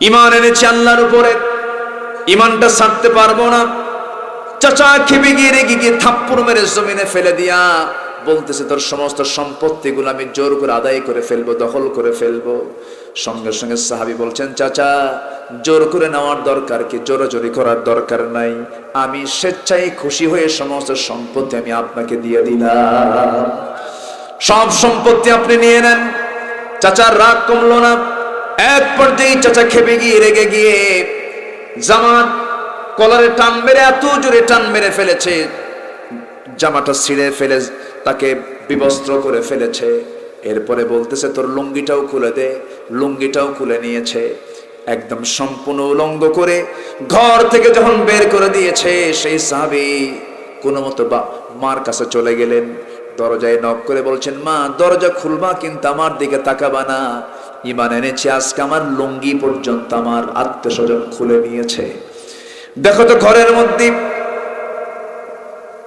ঈমান এনেছি আল্লাহর উপরে, ঈমানটা ছাড়তে পারবো না। চাচা খেপে গিয়ে রেগে গিয়ে থাপ্পড় মেরে জমিনে ফেলে দিয়া বলতেছে, তোর সমস্ত সম্পত্তিগুলো আমি জোর করে আদায় করে ফেলবো, দখল করে ফেলবো। সঙ্গে সঙ্গে সাহাবী বলছেন, চাচা জোর করে নেওয়ার দরকার কি, জোরাজোরি করার দরকার নাই, আমি স্বেচ্ছায় খুশি হয়ে সমস্ত সম্পত্তি আমি আপনাকে দিয়ে দিলাম, সব সম্পত্তি আপনি নিয়ে নেন। চাচার রাগ কমলো না। এক পর্যায়ে চাচা খেপে গিয়ে রেগে গিয়ে জামার কলারে টান মেরে, এত জোরে টান মেরে ফেলেছে, জামাটা ছিঁড়ে ফেলে তাকে বিবস্ত্র করে ফেলেছে। এরপরে বলতেছে, তোর লুঙ্গিটাও খুলে দে। লুঙ্গিটাও খুলে নিয়েছে, একদম সম্পূর্ণ উলঙ্গ করে ঘর থেকে যখন বের করে দিয়েছে, সেই সাহাবী কোনো মতো মার কাছে চলে গেলেন। দরজায় নক করে বলছেন, মা দরজা খুলবা কিন্তু আমার দিকে তাকাবা না, ঈমান এনেছি আজকে আমার লুঙ্গি পর্যন্ত আমার আত্মীয়স্বজন খুলে নিয়েছে। দেখো তো ঘরের মধ্যে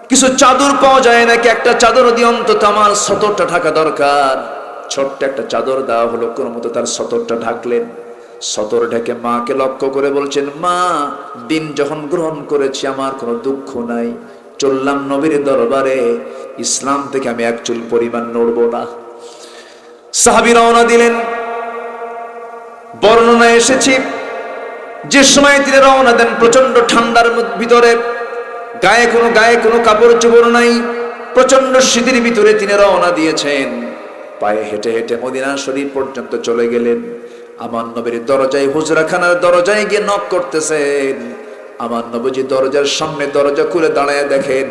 কিছু চাদর পাওয়া যায় নাকি, একটা চাদর দিয়ে অন্তত আমার সতরটা ঢাকা দরকার। ছোট্ট একটা চাদর দেওয়া হলো, কোনো মতো তার সতরটা ঢাকলেন। সতর ঢেকে মাকে লক্ষ্য করে বলছেন, মা দিন যখন গ্রহণ করেছি আমার কোনো দুঃখ নাই, চললাম নবীর দরবারে, ইসলাম থেকে আমি এক চুল পরিমাণ নড়বো না। সাহাবী রওনা দিলেন। বর্ণনায় এসেছে, যে সময় তিনি রওনা দেন প্রচন্ড ঠান্ডার ভিতরে, গায়ে কোনো কাপড় চোপড় নাই, প্রচন্ড শীতের ভিতরে তিনি রওনা দিয়েছেন। পায়ে হেঁটে হেঁটে মদিনা শরীফ পর্যন্ত চলে গেলেন। আমার নবীর দরজায়, হুজরাখানার দরজায় গিয়ে নক করতেছেন। আমার নবীজি দরজার সামনে দরজা খুলে দাঁড়ায় দেখেন,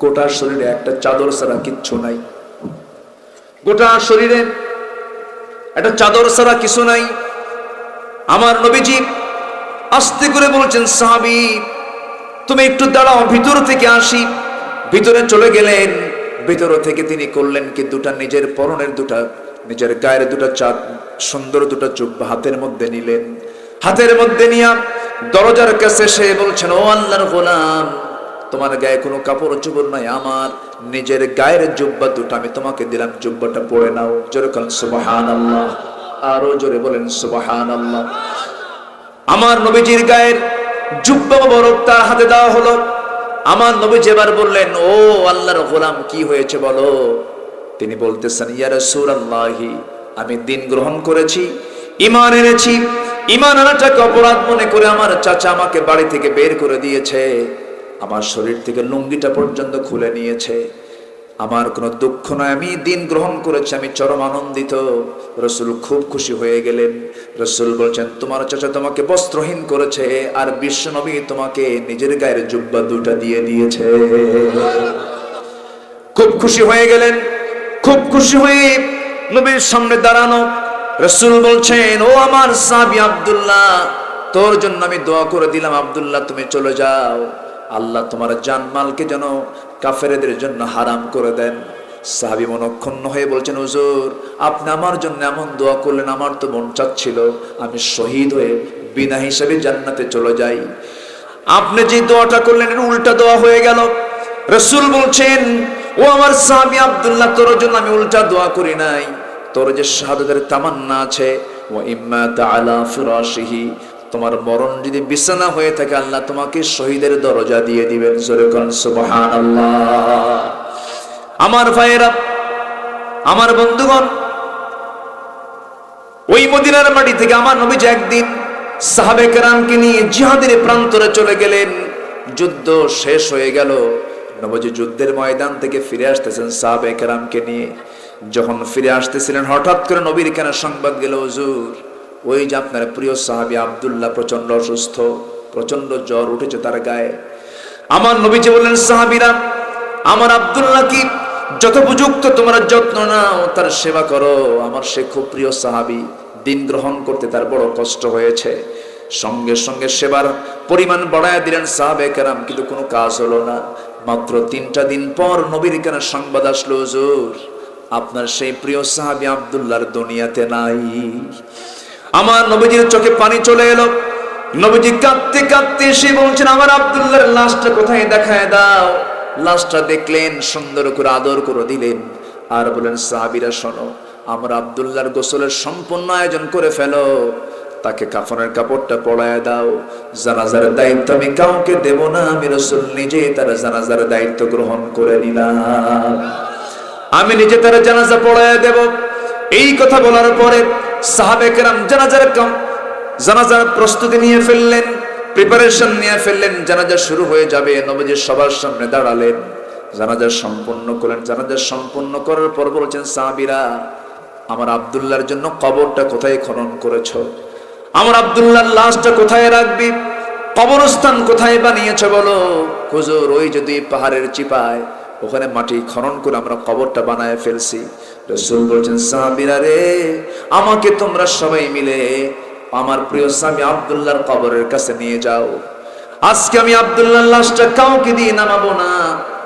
গোটা শরীরে একটা চাদর ছাড়া কিচ্ছু নাই। গোটা শরীরে একটা চাদর ছাড়া কিছু নাই। আমার নবীজি আস্তে করে বলছেন, সাহাবী তুমি একটু দাঁড়াও, ভিতর থেকে আসি। ভিতরে চলে গেলেন। ভিতর থেকে তিনি করলেন কি, দুটা নিজের পরনের নিজের গায়ের সুন্দর দুটা জুব্বা হাতের মধ্যে নিলেন। হাতের মধ্যে নিয়ে দরজার কাছে সে বলছেন, ও আল্লাহর গোলাম, তোমার গায়ে কোনো কাপড় চোপড় নাই, আমার নিজের গায়ের জুব্বা দুটো আমি তোমাকে দিলাম, জুব্বাটা পরে নাও। জোরে বলেন সুবহানাল্লাহ, আরো জোরে বলেন সুবহানাল্লাহ। আমার নবীজির গায়ের জুব্বা মোবারক তার হাতে দেওয়া হলো। আমার নবীজি এবার বললেন, ও আল্লাহর গোলাম কি হয়েছে বলো। তিনি বলতেছেন, ইয়া রাসূলুল্লাহি, আমি দিন গ্রহণ করেছি, ঈমান এনেছি, ঈমান আনাটাকে অপরাধ মনে করে আমার চাচা আমাকে বাড়ি থেকে বের করে দিয়েছে, আমার শরীর থেকে লুঙ্গিটা পর্যন্ত খুলে নিয়েছে। আমার কোনো দুঃখ নয়, আমি দিন গ্রহণ করেছি, আমি চরম আনন্দিত। রাসূল খুব খুশি হয়ে গেলেন। রাসূল বলছেন, তোমার চাচা তোমাকে বস্ত্রহীন করেছে, আর বিশ্ব নবী তোমাকে নিজের গায়ের জুব্বা দুটা দিয়ে দিয়েছে। খুব খুশি হয়ে গেলেন। খুব খুশি হয়ে নবীর সামনে দাঁড়ানো। রাসূল বলছেন, ও আমার সাহাবী আব্দুল্লাহ, তোর জন্য আমি দোয়া করে দিলাম, আব্দুল্লাহ তুমি চলে যাও, আল্লাহ তোমার জানমালকে যেন কাফেরদের জন্য হারাম করে দেন। সাহাবী মনক্ষুণ্ণ হয়ে বলছেন, হুজুর আপনি আমার জন্য এমন দোয়া করলেন, আমার তো মন চাচ্ছিল আমি শহীদ হয়ে বিনা হিসাবে জান্নাতে চলে যাই। আপনি যে দোয়াটা করলেন এর উল্টা দোয়া হয়ে গেল। রাসূল বলছেন, ও আমার সাহাবী আব্দুল্লাহ, তোর জন্য আমি উল্টা দোয়া করি নাই, তোর যে শাহাদাতের তামান্না আছে, ওয়া ইম্মা তাআলা ফিরাশিহি, তোমার মরণ যদি বিছানা হয়ে থাকে আল্লাহ তোমাকে শহীদের দরজা দিয়ে দিবেন। জোরে বলেন সুবহানাল্লাহ। আমার ভাইয়েরা, আমার বন্ধুগণ, ওই মদিনার মাটি থেকে আমার নবীজি একদিন সাহাবে কেরামকে নিয়ে জিহাদের প্রান্তরে চলে গেলেন। যুদ্ধ শেষ হয়ে গেল, নবীজি যুদ্ধের ময়দান থেকে ফিরে আসতেছেন সাহাবে কেরামকে নিয়ে। যখন ফিরে আসতেছিলেন হঠাৎ করে নবীর কানে সংবাদ গেল, হুজুর ওই যে আপনার প্রিয় সাহাবী আব্দুল্লাহ প্রচন্ড অসুস্থ, প্রচন্ড জ্বর উঠেছে তার গায়ে। আমার নবীজি বললেন, সাহাবীরা আমার আব্দুল্লাহ কি যথোপযুক্ত তোমরা যত্ন নাও, তার সেবা করো, আমার সে খুব প্রিয় সাহাবী, দিন গ্রহণ করতে তার বড় কষ্ট হয়েছে। সঙ্গে সঙ্গে সেবার পরিমাণ বাড়ায় দিলেন সাহাবে কেরাম, কিন্তু কোনো কাজ হলো না। মাত্র 3টা দিন পর নবীর কানে সংবাদ আসলো, হুজুর আপনার সেই প্রিয় সাহাবী আব্দুল্লাহর দুনিয়াতে নাই। আমার নবীজির চোখে পানি চলে এলো। নবীজি কাঁদতে কাঁদতে এসে বলছেন, আমার আব্দুল্লাহর লাশটা কোথায়, দেখায় দাও। লাশটা দেখলেন, সুন্দর করে আদর করে দিলেন, আর বলেন, সাহাবীরা শোনো, আমরা আব্দুল্লাহর গোসলের সম্পূর্ণ আয়োজন করে ফেলো, তাকে কাফনের কাপড়টা পরায় দাও। জানাজার দায়িত্ব আমি কাউকে দেব না, আমি রাসূল নিজে তার জানাজার দায়িত্ব গ্রহণ করে নিলাম, আমি নিজে তার জানাজা পড়ায় দেব। এই কথা বলার পরে সাহাবে কেরাম জানাজার প্রস্তুতি নিয়ে ফেললেন, প্রিপারেশন নিয়ে ফেললেন। জানাজা শুরু হয়ে যাবে, নবীজি সবার সামনে দাঁড়ালেন, জানাজা সম্পূর্ণ করলেন। জানাজা সম্পূর্ণ করার পর বলছেন, সাহাবীরা আমার আব্দুল্লাহর জন্য কবরটা কোথায় খনন করেছ? আমার আব্দুল্লাহর লাশটা কোথায় রাখবি? কবরস্থান কোথায় বানিয়েছ বলো? হুজুর ওই যদি পাহাড়ের চিপায় ওখানে মাটি খনন করে আমরা কবরটা বানায় ফেলছি। রাসূল বলছেন, সাহাবীরা রে, আমাকে তোমরা সবাই মিলে আমার প্রিয় স্বামী আব্দুল্লাহর কবরের কাছে নিয়ে যাও। আজকে আমি আব্দুল্লাহর লাশটা কাউকে দিয়ে নামাবো না,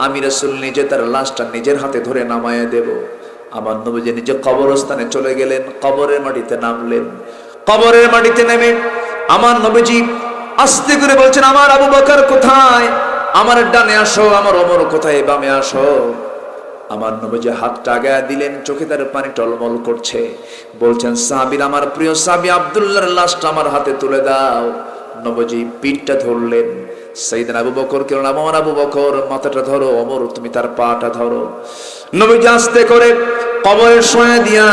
আমি রাসূল নিজে তার লাশটা নিজের হাতে ধরে নামায় দেব। আমার নবীজি নিজে কবরস্থানে চলে গেলেন, কবরের মাটিতে নামলেন। কবরের মাটিতে নেমে আমার নবীজি আস্তে করে বলছেন, আমার আবু বকর কোথায়? আমার ডানে আসো। আমার ওমর কোথায়? বামে আসো। আমার নবীজি হাতটা আগায় দিলেন, চোখে তার পানি টলমল করছে। বলছেন, সাহাবীরা আমার প্রিয় সাহাবী আব্দুল্লাহর লাশটা আমার হাতে তুলে দাও। নবীজি পিঠটা ধরলেন। সাইয়েদনা আবু বকর কে বললেন, আমার আবু বকর মাথাটা ধরো, ওমর তুমি তার পাটা ধরো। নবীজি আস্তে করে কবরের শোয়া দিয়া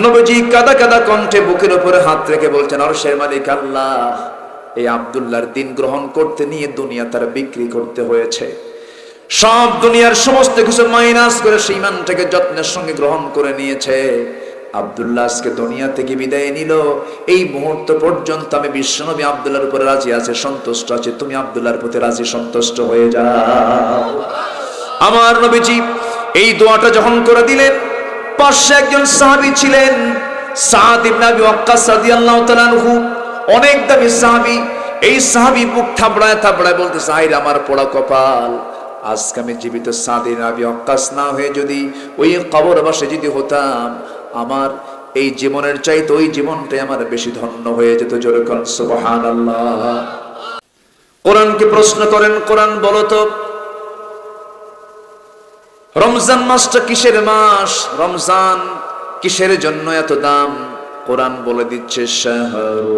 নবীজি কাদা কাদা কণ্ঠে বুকের উপরে হাত রেখে বলছেন, আরশের মালিক আল্লাহ, এই আব্দুল্লাহর দিন গ্রহণ করতে নিয়ে দুনিয়া তার বিক্রি করতে হয়েছে। সব দুনিয়ার সমস্ত কিছু মাইনাস করে সেই ইমানটাকে যত্নের সঙ্গে গ্রহণ করে নিয়েছে। আব্দুল্লাহ আজকে দুনিয়া থেকে বিদায় নিল। এই মুহূর্ত পর্যন্ত আমি বিশ্বনবী আব্দুল্লাহর উপরে রাজি আছে, সন্তুষ্ট আছে। তুমি আব্দুল্লাহর প্রতি রাজি সন্তুষ্ট হয়ে যাও। আমার নবীজি এই দোয়াটা যখন করে দিলেন, পাশে একজন সাহাবী ছিলেন, সাদ ইবনে আবি ওয়াক্কাস রাদিয়াল্লাহু তাআলা আনহু, অনেক দামি সাহাবী। এই সাহাবী বুক থাবড়ায় থাবড়ায় বলতেছে, হায় রে আমার পোড়া কপাল, আজকে আমি জীবিত সাদ ইবনে আবি ওয়াক্কাস না হয়ে যদি ওই কবরবাসে যদি হতাম, আমার এই জীবনের চাইতে ওই জীবনটাই আমার বেশি ধন্য হয়ে যেত। জোরে কোন সুবহানাল্লাহ। কোরআনকে প্রশ্ন করেন, কোরআন বলো তো রমজান মাসটা কিসের মাস? রমজান কিসের জন্য এত দাম? কোরআন বলে দিচ্ছে, শাহরু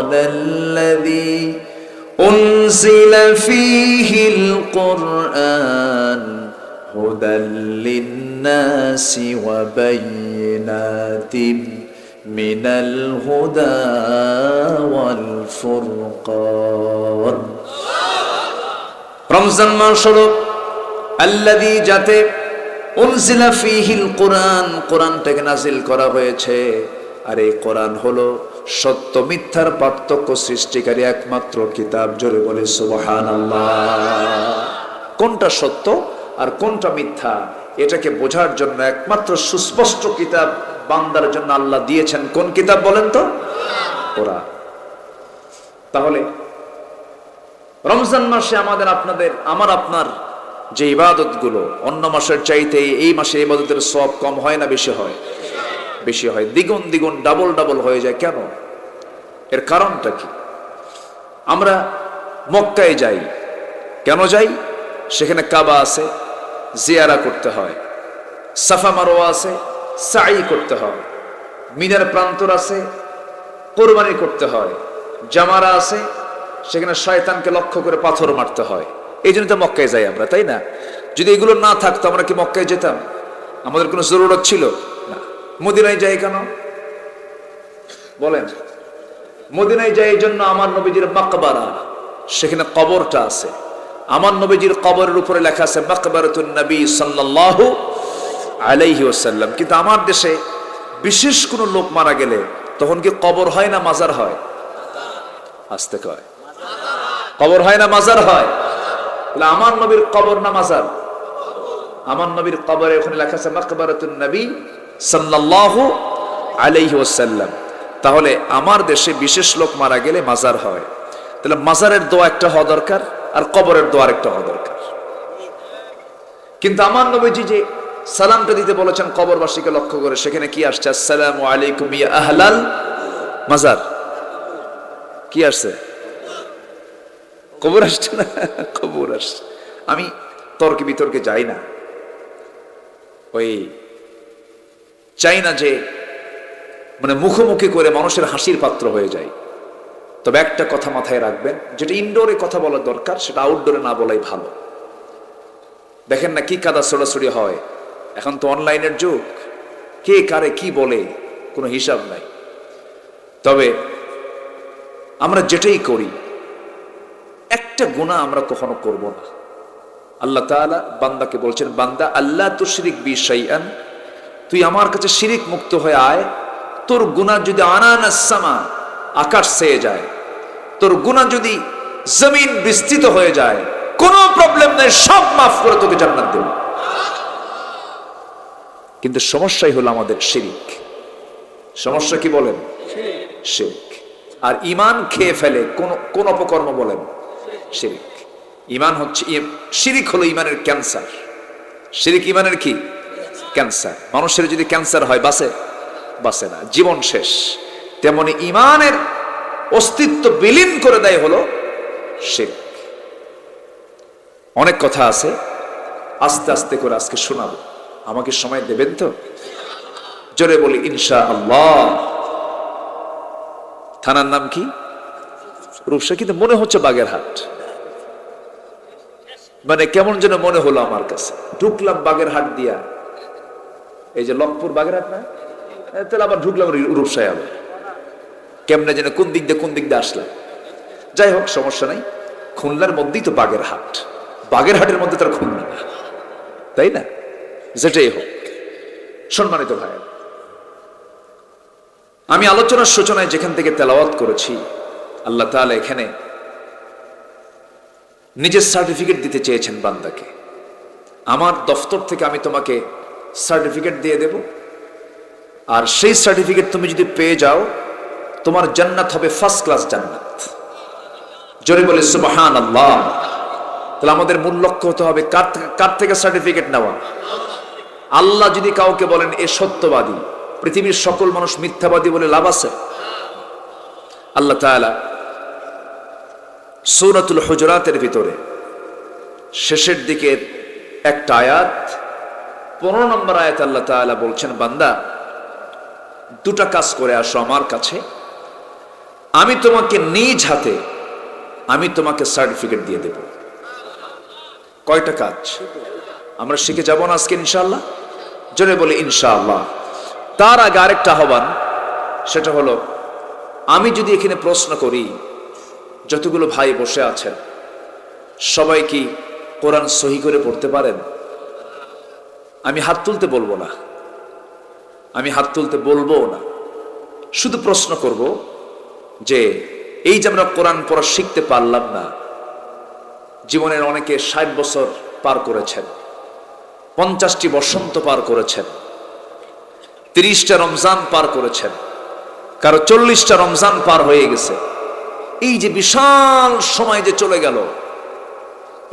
রমাদানাল্লাযী উনজিলা ফীহিল কুরআন হুদাল লিন্নাসি ওয়া বায়িনাতিন মিনাল হুদা ওয়াল ফুরকান। রমজান মাস হলো আল্লাযী, যাতে উনজিলা ফীহিল কুরআন, কোরআনটাকে নাজিল করা হয়েছে। আর এই কোরআন হলো সত্য মিথ্যার পার্থক্য সৃষ্টিকারী একমাত্র কিতাব। জোরে বলে সুবহানাল্লাহ। কোনটা সত্য আর কোনটা মিথ্যা এটাকে বোঝার জন্য একমাত্র সুস্পষ্ট কিতাব বান্দার জন্য আল্লাহ দিয়েছেন। কোন কিতাব বলেন তো? কোরআন। তাহলে রমজান মাসে আমাদের আপনাদের আমার আপনার যে ইবাদতগুলো অন্য মাসের চাইতে এই মাসে ইবাদতের সওয়াব কম হয় না বেশি হয়? বেশি হয়, দ্বিগুণ দ্বিগুণ ডাবল ডাবল হয়ে যায়। কেন? এর কারণটা কি? আমরা মক্কায় যাই, কেন যাই? সেখানে কাবা আছে, জিয়ারা করতে হয়। সাফা মারওয়া আছে, সাই করতে হয়। মিনার প্রান্তর আছে, কোরবানি করতে হয়। জামারা আছে, সেখানে শয়তানকে লক্ষ্য করে পাথর মারতে হয়। এই জন্য তো মক্কায় যাই আমরা, তাই না? যদি এগুলো না থাকতো আমরা কি মক্কায় যেতাম? আমাদের কোনো জরুরত ছিল না। মদিনায় যাই কেন বলেন? মদিনায় যাই এই জন্য আমার নবীজির মাকবারা, সেখানে কবরটা আছে। আমার নবীজির কবরের উপরে লেখা আছে মাকবারাতুন নবী সাল্লাল্লাহু আলাইহি ওয়াসাল্লাম। কিন্তু আমার দেশে বিশেষ কোনো লোক মারা গেলে তখন কি কবর হয় না মাজার হয়? আসতে কয় কবর হয় না মাজার হয়? আমার নবীর কবর না মাজার? আমার নবীর কবরে ওখানে লেখা আছে মাকবারাতুন নবী সাল্লাল্লাহু আলাইহি ওয়াসাল্লাম। তাহলে আমার দেশে বিশেষ লোক মারা গেলে মাজার হয়। তাহলে মাজারের দোয়া একটা হওয়া দরকার, আর কবরের দোয়া একটা হওয়া দরকার। কিন্তু আমার নবীজি যে সালামটা দিতে বলেছেন কবরবাসীকে লক্ষ্য করে, সেখানে কি আসছে? আসসালামু আলাইকুম ইয়া আহলাল মাজার। কি আসছে? কবর আসছে না? কবর আসছে। আমি তর্কে বিতর্কে যাই না, ওই চাই না যে মানে মুখোমুখি করে মানুষের হাসির পাত্র হয়ে যায়। তবে একটা কথা মাথায় রাখবেন, যেটা ইনডোরে কথা বলা দরকার সেটা আউটডোরে না বলাই ভালো। দেখেন না কি কাদা ছড়াছড়ি হয়, এখন তো অনলাইনের যুগ, কে কারে কি বলে কোনো হিসাব নাই। তবে আমরা যেটাই করি, একটা গুনাহ আমরা কখনো করব না। আল্লাহ তাআলা বান্দাকে বলছেন, বান্দা আল্লাহ তুশরিক বি শাইআন, তুই আমার কাছে শিরিক মুক্ত হয়ে আয়। তোর গুনাহ যদি আনানাস সামা, আকাশ ছেয়ে যায়, তোর গুনাহ যদি জমিন বিস্তৃত হয়ে যায়, কোনো প্রবলেম নেই, সব মাফ করে তোকে জান্নাত দেব। কিন্তু সমস্যাই হলো আমাদের শিরিক। সমস্যা কি বলেন? শিরিক। আর ঈমান খেয়ে ফেলে কোন অপকর্ম বলেন? শিরিক। ঈমান হচ্ছে, শিরিক হলো ঈমানের ক্যান্সার। শিরিক ঈমানের কি? ক্যান্সার। মানুষের যদি ক্যান্সার হয় বাঁচে না, জীবন শেষ। তেমনি ঈমানের অস্তিত্ব বিলীন করে দেয় হলো শিরক। অনেক কথা আছে, আস্তে আস্তে করে আজকে শোনাবো। আমাকে সময় দেবেন তো? জোরে বলি ইনশাআল্লাহ। থানার নাম কি? রূপসা, কিন্তু মনে হচ্ছে বাগেরহাট। মানে কেমন যেন মনে হলো আমার কাছে। ঢুকলাম বাগেরহাট দিয়া, এই যে লক্ষ্মপুর বাগেরহাট না, তাহলে আবার ঢুকলাম রূপসায়। আবার কেমনে যেন কোন দিক দিয়ে আসলাম। যাই হোক, সমস্যা নাই। খুলনার মধ্যেই তো বাগেরহাট, বাগেরহাটের মধ্যে তার খুলনা, তাই না? যেটাই হোক, সম্মানিত ভাই, আমি আলোচনার সূচনায় যেখান থেকে তেলাওয়াত করেছি, আল্লাহ তাআলা এখানে নিজের সার্টিফিকেট দিতে চেয়েছেন বান্দাকে। আমার দফতর থেকে আমি তোমাকে সার্টিফিকেট দিয়ে দেব, আর সেই সার্টিফিকেট তুমি যদি পেয়ে যাও, তোমার জান্নাত হবে ফার্স্ট ক্লাস জান্নাত। জোরে বলে সুবহানাল্লাহ। তাহলে আমাদের মূল লক্ষ্য হতে হবে কার থেকে সার্টিফিকেট নেওয়া? আল্লাহ যদি কাউকে বলেন এ সত্যবাদী, পৃথিবীর সকল মানুষ মিথ্যাবাদী বলে লাভ আছে? আল্লাহ তাআলা সূরাতুল হুজুরাতের ভিতরে শেষের দিকের একটা আয়াত, 15 নম্বর আয়াত, আল্লাহ তাআলা বলছেন, বান্দা দুটা কাজ করে আসো আমার কাছে, আমি তোমাকে নিজ হাতে আমি তোমাকে সার্টিফিকেট দিয়ে দেব। কয়টা কাজ আমরা শিখে যাব না আজকে ইনশাআল্লাহ? জোরে বলে ইনশাআল্লাহ। তার আগে আরেকটা আহ্বান, সেটা হলো, আমি যদি এখানে প্রশ্ন করি, যতগুলো ভাই বসে আছেন সবাই কি কোরআন সহি করে পড়তে পারেন? আমি হাত তুলতে বলবো না, আমি হাত তুলতে বলবো না, শুধু প্রশ্ন করব যে এই যে আমরা কোরআন পড়া শিখতে পারলাম না, জীবনের অনেকে 60 বছর পার করেছেন, 50টি বসন্ত পার করেছেন, 30টা রমজান পার করেছেন, কারো 40টা রমজান পার হয়ে গেছে। এই যে বিশাল সময় যে চলে গেল,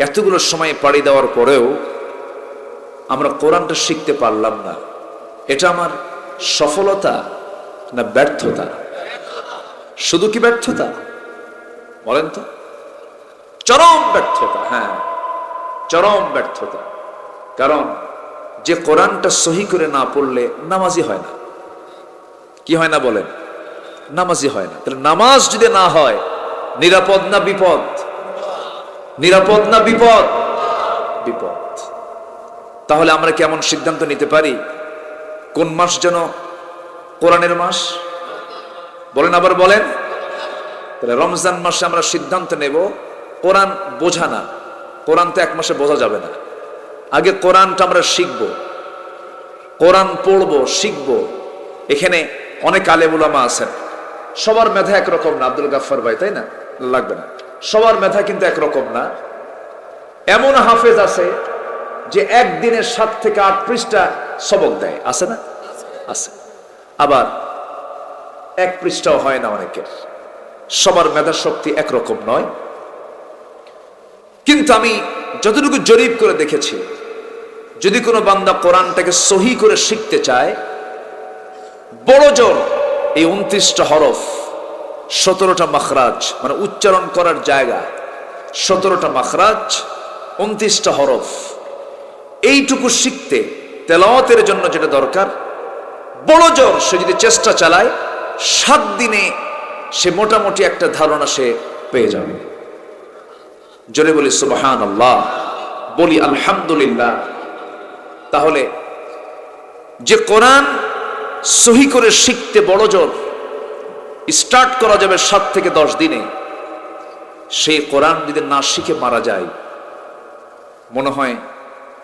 এতগুলো সময় পাড়ি দেওয়ার পরেও আমরা কোরআনটা শিখতে পারলাম না। এটা আমার সফলতা না ব্যর্থতা? শুধু কি ব্যর্থতা বলেন তো? চরম ব্যর্থতা। হ্যাঁ, চরম ব্যর্থতা। কারণ যে কোরআনটা সহি করে না পড়লে নামাজি হয় না। কি হয় না বলেন? নামাজি হয় না। তাহলে নামাজ যদি না হয়, নিরাপদ না বিপদ? নিরাপদ না বিপদ? বিপদ। তাহলে আমরা কেমন সিদ্ধান্ত নিতে পারি কোন মাস যেন কোরআনের মাস? বলেন, আবার বলেন। তাহলে রমজান মাসে আমরা সিদ্ধান্ত নেব কোরআন বোঝা না। কোরআন তো এক মাসে বোঝা যাবে না। আগে কোরআনটা আমরা শিখব, কোরআন পড়বো, শিখবো। এখানে অনেক আলেম উলামা আছেন, সবার মেধা একরকম না। আব্দুল গাফফার ভাই, তাই না? লাগবে না। সবার মেধা কিন্তু একরকম না। এমন হাফেজ আছে যে একদিনে 7 থেকে 8 পৃষ্ঠা সবক দেয়, আছে না? আছে। আবার 1 পৃষ্ঠাও হয় না অনেকের। সবার মেধা শক্তি একরকম নয়। কিন্তু আমি যতটুকু জরিপ করে দেখেছি, যদি কোনো বান্দা কোরআনটাকে সহি করে শিখতে চায়, বড় জোর এই 29টা হরফ, 17টা মাখরাজ, মানে উচ্চারণ করার জায়গা, 17টা মাখরাজ, 29টা হরফ, এইটুকু শিখতে তেলাওয়াতের জন্য যেটা দরকার, বড় জোর সে যদি চেষ্টা চালায় 7 দিনে সে মোটামুটি একটা ধারণা সে পেয়ে যাবে। জোরে বলি সুবহানাল্লাহ, বলি আলহামদুলিল্লাহ। তাহলে যে কোরআন সহি করে শিখতে বড় জোর স্টার্ট করা যাবে 7 থেকে 10 দিনে, সেই কোরআন যদি না শিখে মারা যায়, মনে হয়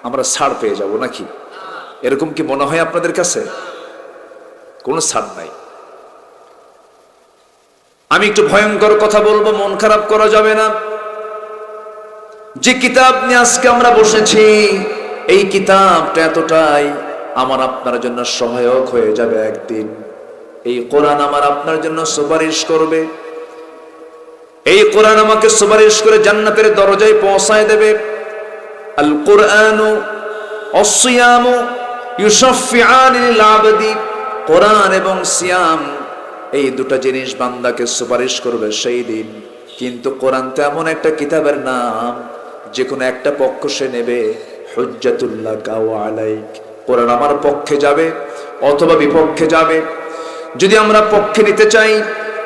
আমরা ছাড় পেয়ে যাব নাকি? এরকম কি মনে হয় আপনাদের কাছে? কোনো ছাড় নাই। আমি একটু ভয়ঙ্কর কথা বলবো, মন খারাপ করা যাবে না। যে কিতাব নিয়ে আজকে আমরা বসেছি, এই কিতাবটা এতটাই আমার আপনার জন্য সহায়ক হয়ে যাবে। একদিন এই কোরআন আমার আপনার জন্য সুপারিশ করবে। এই কোরআন আমাকে সুপারিশ করে জান্নাতের দরজায় পৌঁছায় দেবে। আল কুরআনু ওয়াস-সিয়ামু ইউশাফিআনি লিল আবদি, কোরআন এবং সিয়াম এই দুটো জিনিস বান্দাকে সুপারিশ করবে সেই দিন। কিন্তু কোরআন তো এমন একটা কিতাবের নাম, যে কোনো একটা পক্ষ সে নেবে, হুজ্জাতুল্লাহ ওয়া আলাইক। কোরআন আমার পক্ষে যাবে অথবা বিপক্ষে যাবে। যদি আমরা পক্ষে নিতে চাই,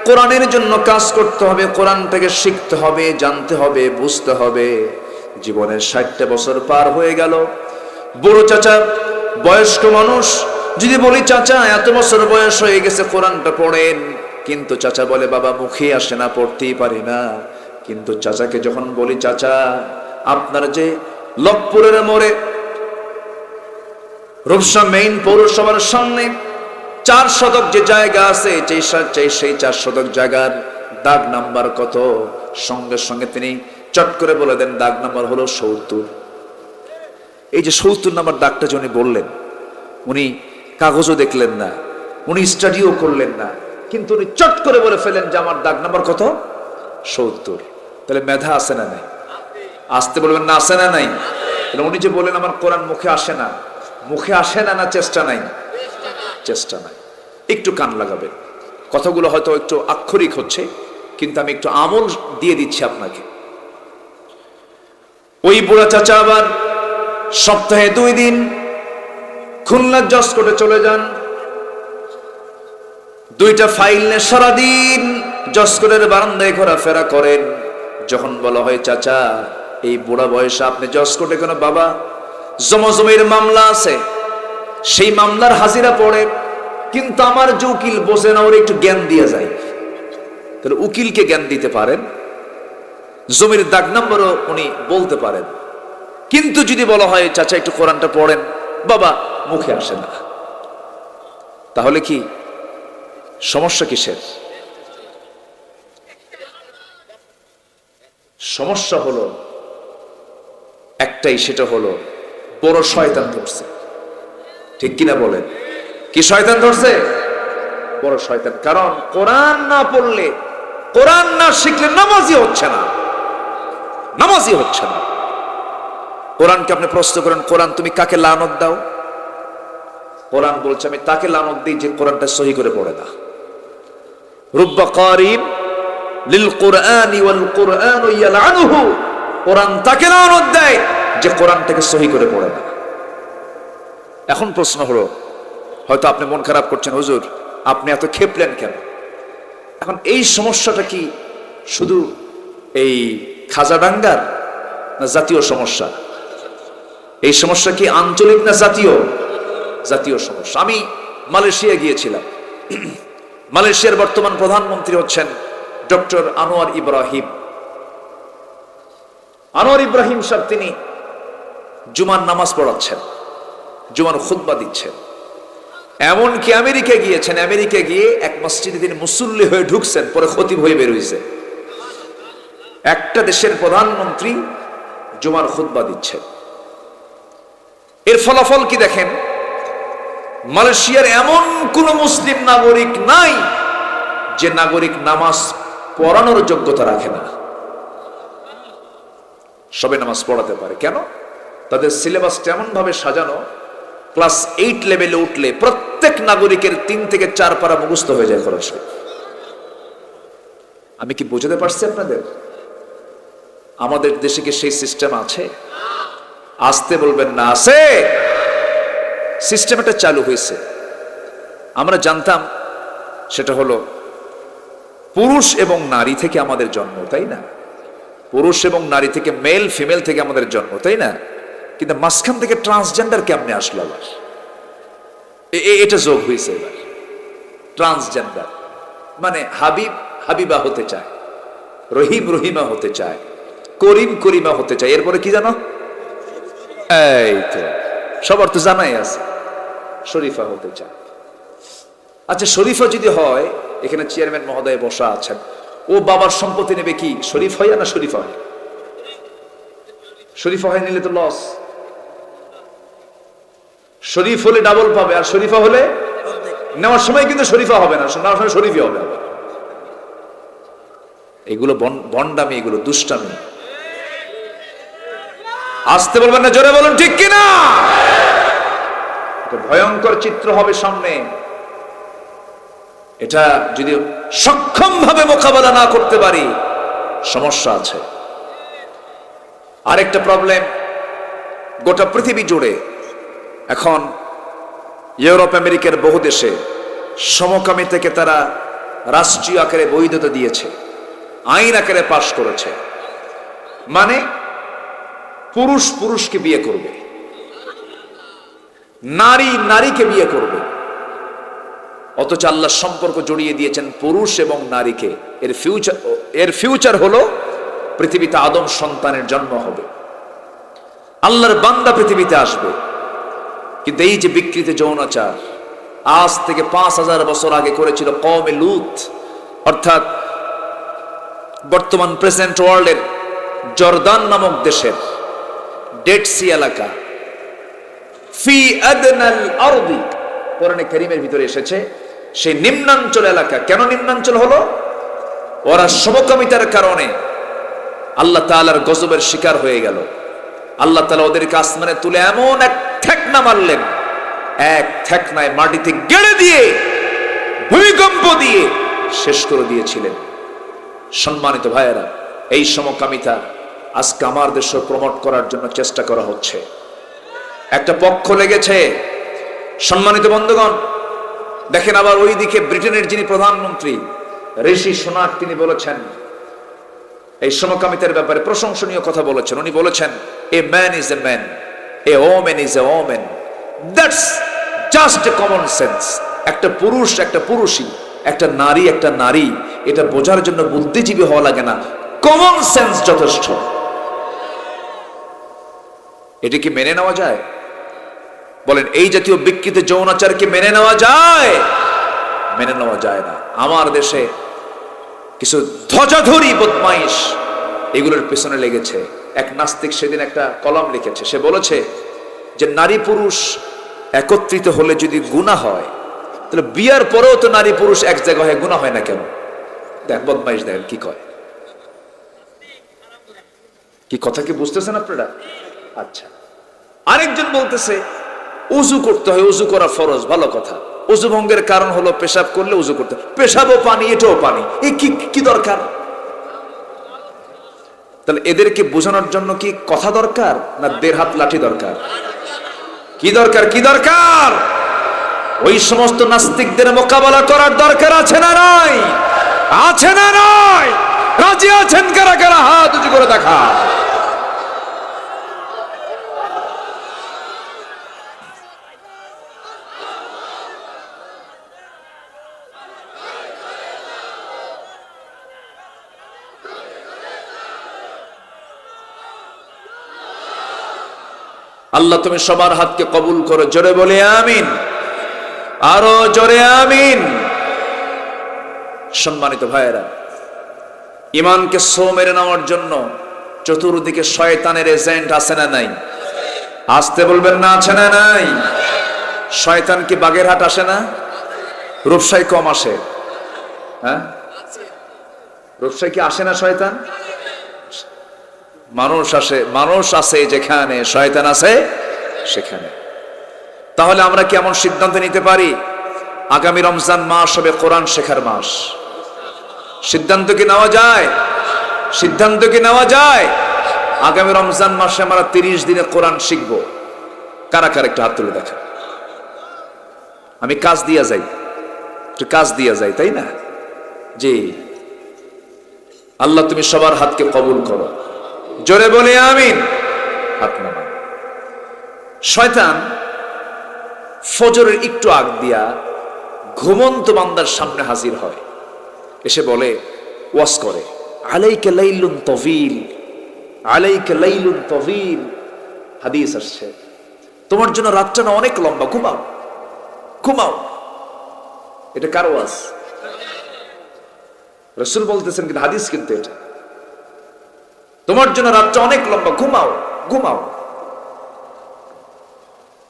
কোরআনের জন্য কাজ করতে হবে, কোরআনটাকে শিখতে হবে, জানতে হবে, বুঝতে হবে। জীবনের 60টা বছর পার হয়ে গেল, বড় চাচা বয়স্ক মানুষ, যদি বলি চাচা এত বছর বয়স হয়ে গেছে কোরআনটা পড়েন, কিন্তু চাচা বলে বাবা মুখে আসে না, পড়তেই পারি না। কিন্তু চাচাকে যখন বলি চাচা আপনার যে লক্ষ্মপুরের মোড়ে রূপসা মেইন পৌরসভার সামনে 4 শতক যে জায়গা আছে, সেই 4 শতক জায়গার দাগ নাম্বার কত, সঙ্গে সঙ্গে তিনি চট করে বলে দেন দাগ নাম্বার হলো 70। এই যে 70 নাম্বার দাগটা যে উনি বললেন, উনি কাগজও দেখলেন না, উনি স্টাডিও করলেন না, কিন্তু উনি চট করে বলে ফেলেন যে আমার দাগ নাম্বার কত, 70। তাহলে মেধা আছে না নাই? আসতে বলবেন না, আছে না নাই? তাহলে উনি যে বলেন আমার কোরআন মুখে আসে না, মুখে আসে না, না চেষ্টা নাই? চেষ্টা নাই। একটু কান লাগাবেন, কথাগুলো হয়তো একটু আক্ষরিক হচ্ছে, কিন্তু আমি একটু আমল দিয়ে দিচ্ছি আপনাকে। ওই বুড়া চাচা আবার সপ্তাহে 2 দিন খুলনা জজকোর্টে চলে যান। 2টা ফাইল নিয়ে সারাদিন জজকোর্টের বারান্দায় ঘোরাফেরা করেন। যখন বলা হয় চাচা এই বুড়া বয়সে আপনি জজকোর্টে কেন? বাবা জমজমের মামলা আছে, সেই মামলার হাজিরা পড়ে, কিন্তু আমার যে উকিল বোঝে না, ওর একটু জ্ঞান দিয়ে যায়। তাহলে উকিলকে জ্ঞান দিতে পারেন, জমির দাগ নম্বরও উনি বলতে পারেন, কিন্তু যদি বলা হয় চাচা একটু কোরআনটা পড়েন, বাবা মুখে আসে না। তাহলে কি সমস্যা কিসের? সমস্যা হলো একটাই, সেটা হলো বড় শয়তান ধরছে। ঠিক কিনা বলেন? কি শয়তান ধরছে? বড় শয়তান। কারণ কোরআন না পড়লে, কোরআন না শিখলে নামাজই হচ্ছে না, নামাজই হচ্ছে না। কোরআনকে আপনি প্রশ্ন করেন, কোরআন তুমি কাকে লানত দাও? কোরআন বলছে আমি তাকে লানত দিই যে কোরআনটা সহি করে পড়ে না। রুব্বা কারিন লিল কুরআনি ওয়াল কুরআনু ইয়ালআনুহু, কোরআন তাকে লানত দেয় যে কোরআনটাকে সহি করে পড়ে না। এখন প্রশ্ন হলো, হয়তো আপনি মন খারাপ করছেন, হুজুর আপনি এত খেপলেন কেন? এখন এই সমস্যাটা কি শুধু এই খাজাডাঙ্গার, না জাতীয় সমস্যা? এই সমস্যা কি আঞ্চলিক না জাতীয়? জাতীয় সমস্যা। আমি মালয়েশিয়া গিয়েছিলাম। মালয়েশিয়ার বর্তমান প্রধানমন্ত্রী হচ্ছেন ডক্টর আনোয়ার ইব্রাহিম। আনোয়ার ইব্রাহিম সাহেব তিনি জুমার নামাজ পড়াচ্ছেন, জুমার খুতবা দিচ্ছেন। এমনকি আমেরিকা গিয়েছেন, আমেরিকা গিয়ে এক মসজিদে তিনি মুসল্লি হয়ে ঢুকছেন, পরে খতিব হয়ে বের হয়েছে। একটা দেশের প্রধানমন্ত্রী জুমার খুতবা দিচ্ছেন। এর ফলাফল কি দেখেন? মালয়েশিয়ার এমন কোন মুসলিম নাগরিক নাই যে নাগরিক নামাজ পড়ানোর যোগ্যতা রাখে না। সবে নামাজ পড়াতে পারে। কেন? তাদের সিলেবাসটা এমন ভাবে সাজানো, ক্লাস 8 লেভেলে উঠলে প্রত্যেক নাগরিকের 3 থেকে 4 পারা মুখস্থ হয়ে যায় খরচ। আমি কি বোঝাতে পারছি আপনাদের? আমাদের দেশে কি সেই সিস্টেম আছে? আসতে বলবেন না, আছে। সিস্টেমটা চালু হয়েছে। আমরা জানতাম সেটা হলো পুরুষ এবং নারী থেকে আমাদের জন্ম, তাই না? পুরুষ এবং নারী থেকে, মেল ফিমেল থেকে আমাদের জন্ম, তাই না? কিন্তু মাঝখান থেকে ট্রান্সজেন্ডার কেমনে আসলো আবার? এটা যোগ হয়েছে এবার। ট্রান্সজেন্ডার মানে হাবিব হাবিবা হতে চায়, রহিম রহিমা হতে চায়, করিম করিমা হতে চায়, এরপরে কি জানো? এই তো সবার তো জানাই আছে, শরীফা হতে চায়। আচ্ছা, শরীফা যদি হয়, এখানে চেয়ারম্যান মহোদয় বসা আছেন, ও বাবার সম্পত্তি নেবে কি শরীফ হয় না শরীফা হয়? শরীফা হয় নিলে তো লস। শরীফ হলে ডাবল পাবে, আর শরীফা হলে নেওয়ার সময় কিন্তু শরীফা হবে না, নেওয়ার সময় শরীফই হবে। এগুলো বন্ডামি, এগুলো দুষ্টামি। আসতে বলবেন না, জোরে বলুন ঠিক কিনা। ভয়ঙ্কর চিত্র হবে সামনে। এটা যদি সক্ষম ভাবে মোকাবেলা না করতে পারি, সমস্যা আছে। আরেকটা প্রবলেম, গোটা পৃথিবী জুড়ে এখন ইউরোপ আমেরিকার বহু দেশে সমকামী থেকে তারা রাষ্ট্রীয় আকারে বৈধতা দিয়েছে, আইন আকারে পাশ করেছে। মানে পুরুষ পুরুষকে বিয়ে করবে, নারী নারীকে বিয়ে করবে, অথচ আল্লাহ সম্পর্ক জড়িয়ে দিয়েছেন পুরুষ এবং নারীকে। এর ফিউচার হলো পৃথিবীতে আদম সন্তানের জন্ম হবে, আল্লাহর বান্দা পৃথিবীতে আসবে। কিন্তু এই যে বিকৃত যৌনাচার আজ থেকে 5000 বছর আগে করেছিল কওমে লূত, অর্থাৎ বর্তমান প্রেজেন্ট ওয়ার্ল্ডের জর্দান নামক দেশের ডেড সি এলাকা, ফি আদনাল আরদি, কোরআনে কারীমের ভিতরে এসেছে সেই নিম্নাঞ্চল এলাকা। কেন নিম্নাঞ্চল হলো? ওরা সমকামিতার কারণে আল্লাহ তাআলার গজবের শিকার হয়ে গেল। আল্লাহ তাআলা ওদেরকে আসমানে তুলে এমন এক ঠেকনা মারলেন, এক ঠেকনায় মাটিতে গেড়ে দিয়ে ভূমিকম্প দিয়ে শেষ করে দিয়েছিলেন। সম্মানিত ভাইয়েরা, এই সমকামিতা আজকে আমার দেশে প্রমোট করার জন্য চেষ্টা করা হচ্ছে, একটা পক্ষ লেগেছে। সম্মানিত বন্ধুগণ, দেখেন আবার ওইদিকে ব্রিটেনের যিনি প্রধানমন্ত্রী ঋষি সুনাক, তিনি বলেছেন এই সমকামিতার ব্যাপারে প্রশংসনীয় কথা বলেছেন। উনি বলেছেন, a man is a man, a woman is a woman, that's just a common sense. একটা পুরুষ একটা পুরুষই, একটা নারী একটা নারী, এটা বোঝার জন্য বুদ্ধিজীবী হওয়া লাগে না, কমন সেন্স যথেষ্ট। এটি কি মেনে নেওয়া যায়? বলেন, এই জাতীয় বিকৃত যৌনাচারকে মেনে নেওয়া যায়? মেনে নেওয়া যায় না। আমার দেশে কিছু ধ্বজাধরী বদমাইশ এগুলোর পেছনে লেগেছে। এক নাস্তিক সেদিন একটা কলাম লিখেছে, সে বলেছে যে নারী পুরুষ একত্রিত হলে যদি গুনাহ হয়, তাহলে বিয়ার পরেও তো নারী পুরুষ এক জায়গায় হয়, গুনাহ হয় না কেন? দেখ বদমাইশ, দেখেন কি কয়। কি কথা কি বুঝতেছেন আপনারা? আচ্ছা, আরেকজন বলতেছে উজু করতে হয়, উজু করা ফরজ, ভালো কথা। উজু ভঙ্গের কারণ হলো পেশাব করলে উজু করতে, পেশাবও পানি এটাও পানি, এই কি দরকার? তাহলে এদেরকে বোঝানোর জন্য কি কথা দরকার না 1.5 হাত লাঠি দরকার? কি দরকার? কি দরকার? ওই সমস্ত নাস্তিকদের মোকাবেলা করার দরকার আছে না নাই? আছে না নাই? রাজি আছেন কারা কারা? হাত উঁচু করে দেখা। আল্লাহ তুমি সবার হাতকে কবুল করো, জোরে বলে আমিন, আরো জোরে আমিন। সম্মানিত ভাইয়েরা, ইমানকে সো মেরে নেওয়ার জন্য চতুর্দিকে শয়তানের এজেন্ট আছে না নাই? আসতে বলবেন না, আছে না নাই? শয়তান কি বাগেরহাট আসে না? রূপসাই কম আসে? হ্যাঁ, রূপসাই কি আসে না শয়তান? মানুষ আসে, মানুষ আছে যেখানে, শয়তান আছে সেখানে। তাহলে আমরা কি এমন সিদ্ধান্ত নিতে পারি আগামী রমজান মাস হবে কোরআন শেখার মাস? সিদ্ধান্ত কি নেওয়া যায়? সিদ্ধান্ত কি নেওয়া যায়? আগামী রমজান মাসে আমরা 30 দিনে কোরআন শিখবো। কারা কারা একটু হাত তুলে দেখেন। আমি কাজ দিয়া যাই। একটু কাজ দিয়া যায়, তাই না? জি, আল্লাহ তুমি সবার হাতকে কবুল করো, জোরে বলে আমিন। হাত নামান। শয়তান ফজরের একটু আগ দিয়া ঘুমন্ত বান্দার সামনে হাজির হয়, এসে বলে, ওয়াজ করে, আলাইকা লাইলুন তবিল, আলাইকা লাইলুন তবিল। হাদিস আসছে, তোমার জন্য রাতটা না অনেক লম্বা, ঘুমাও ঘুমাও। এটা কার ওয়াজ? রাসূল বলতেছেন, কিন্তু হাদিস কিন্তু এটা, তোমার জন্য রাতটা অনেক লম্বা, ঘুমাও ঘুমাও।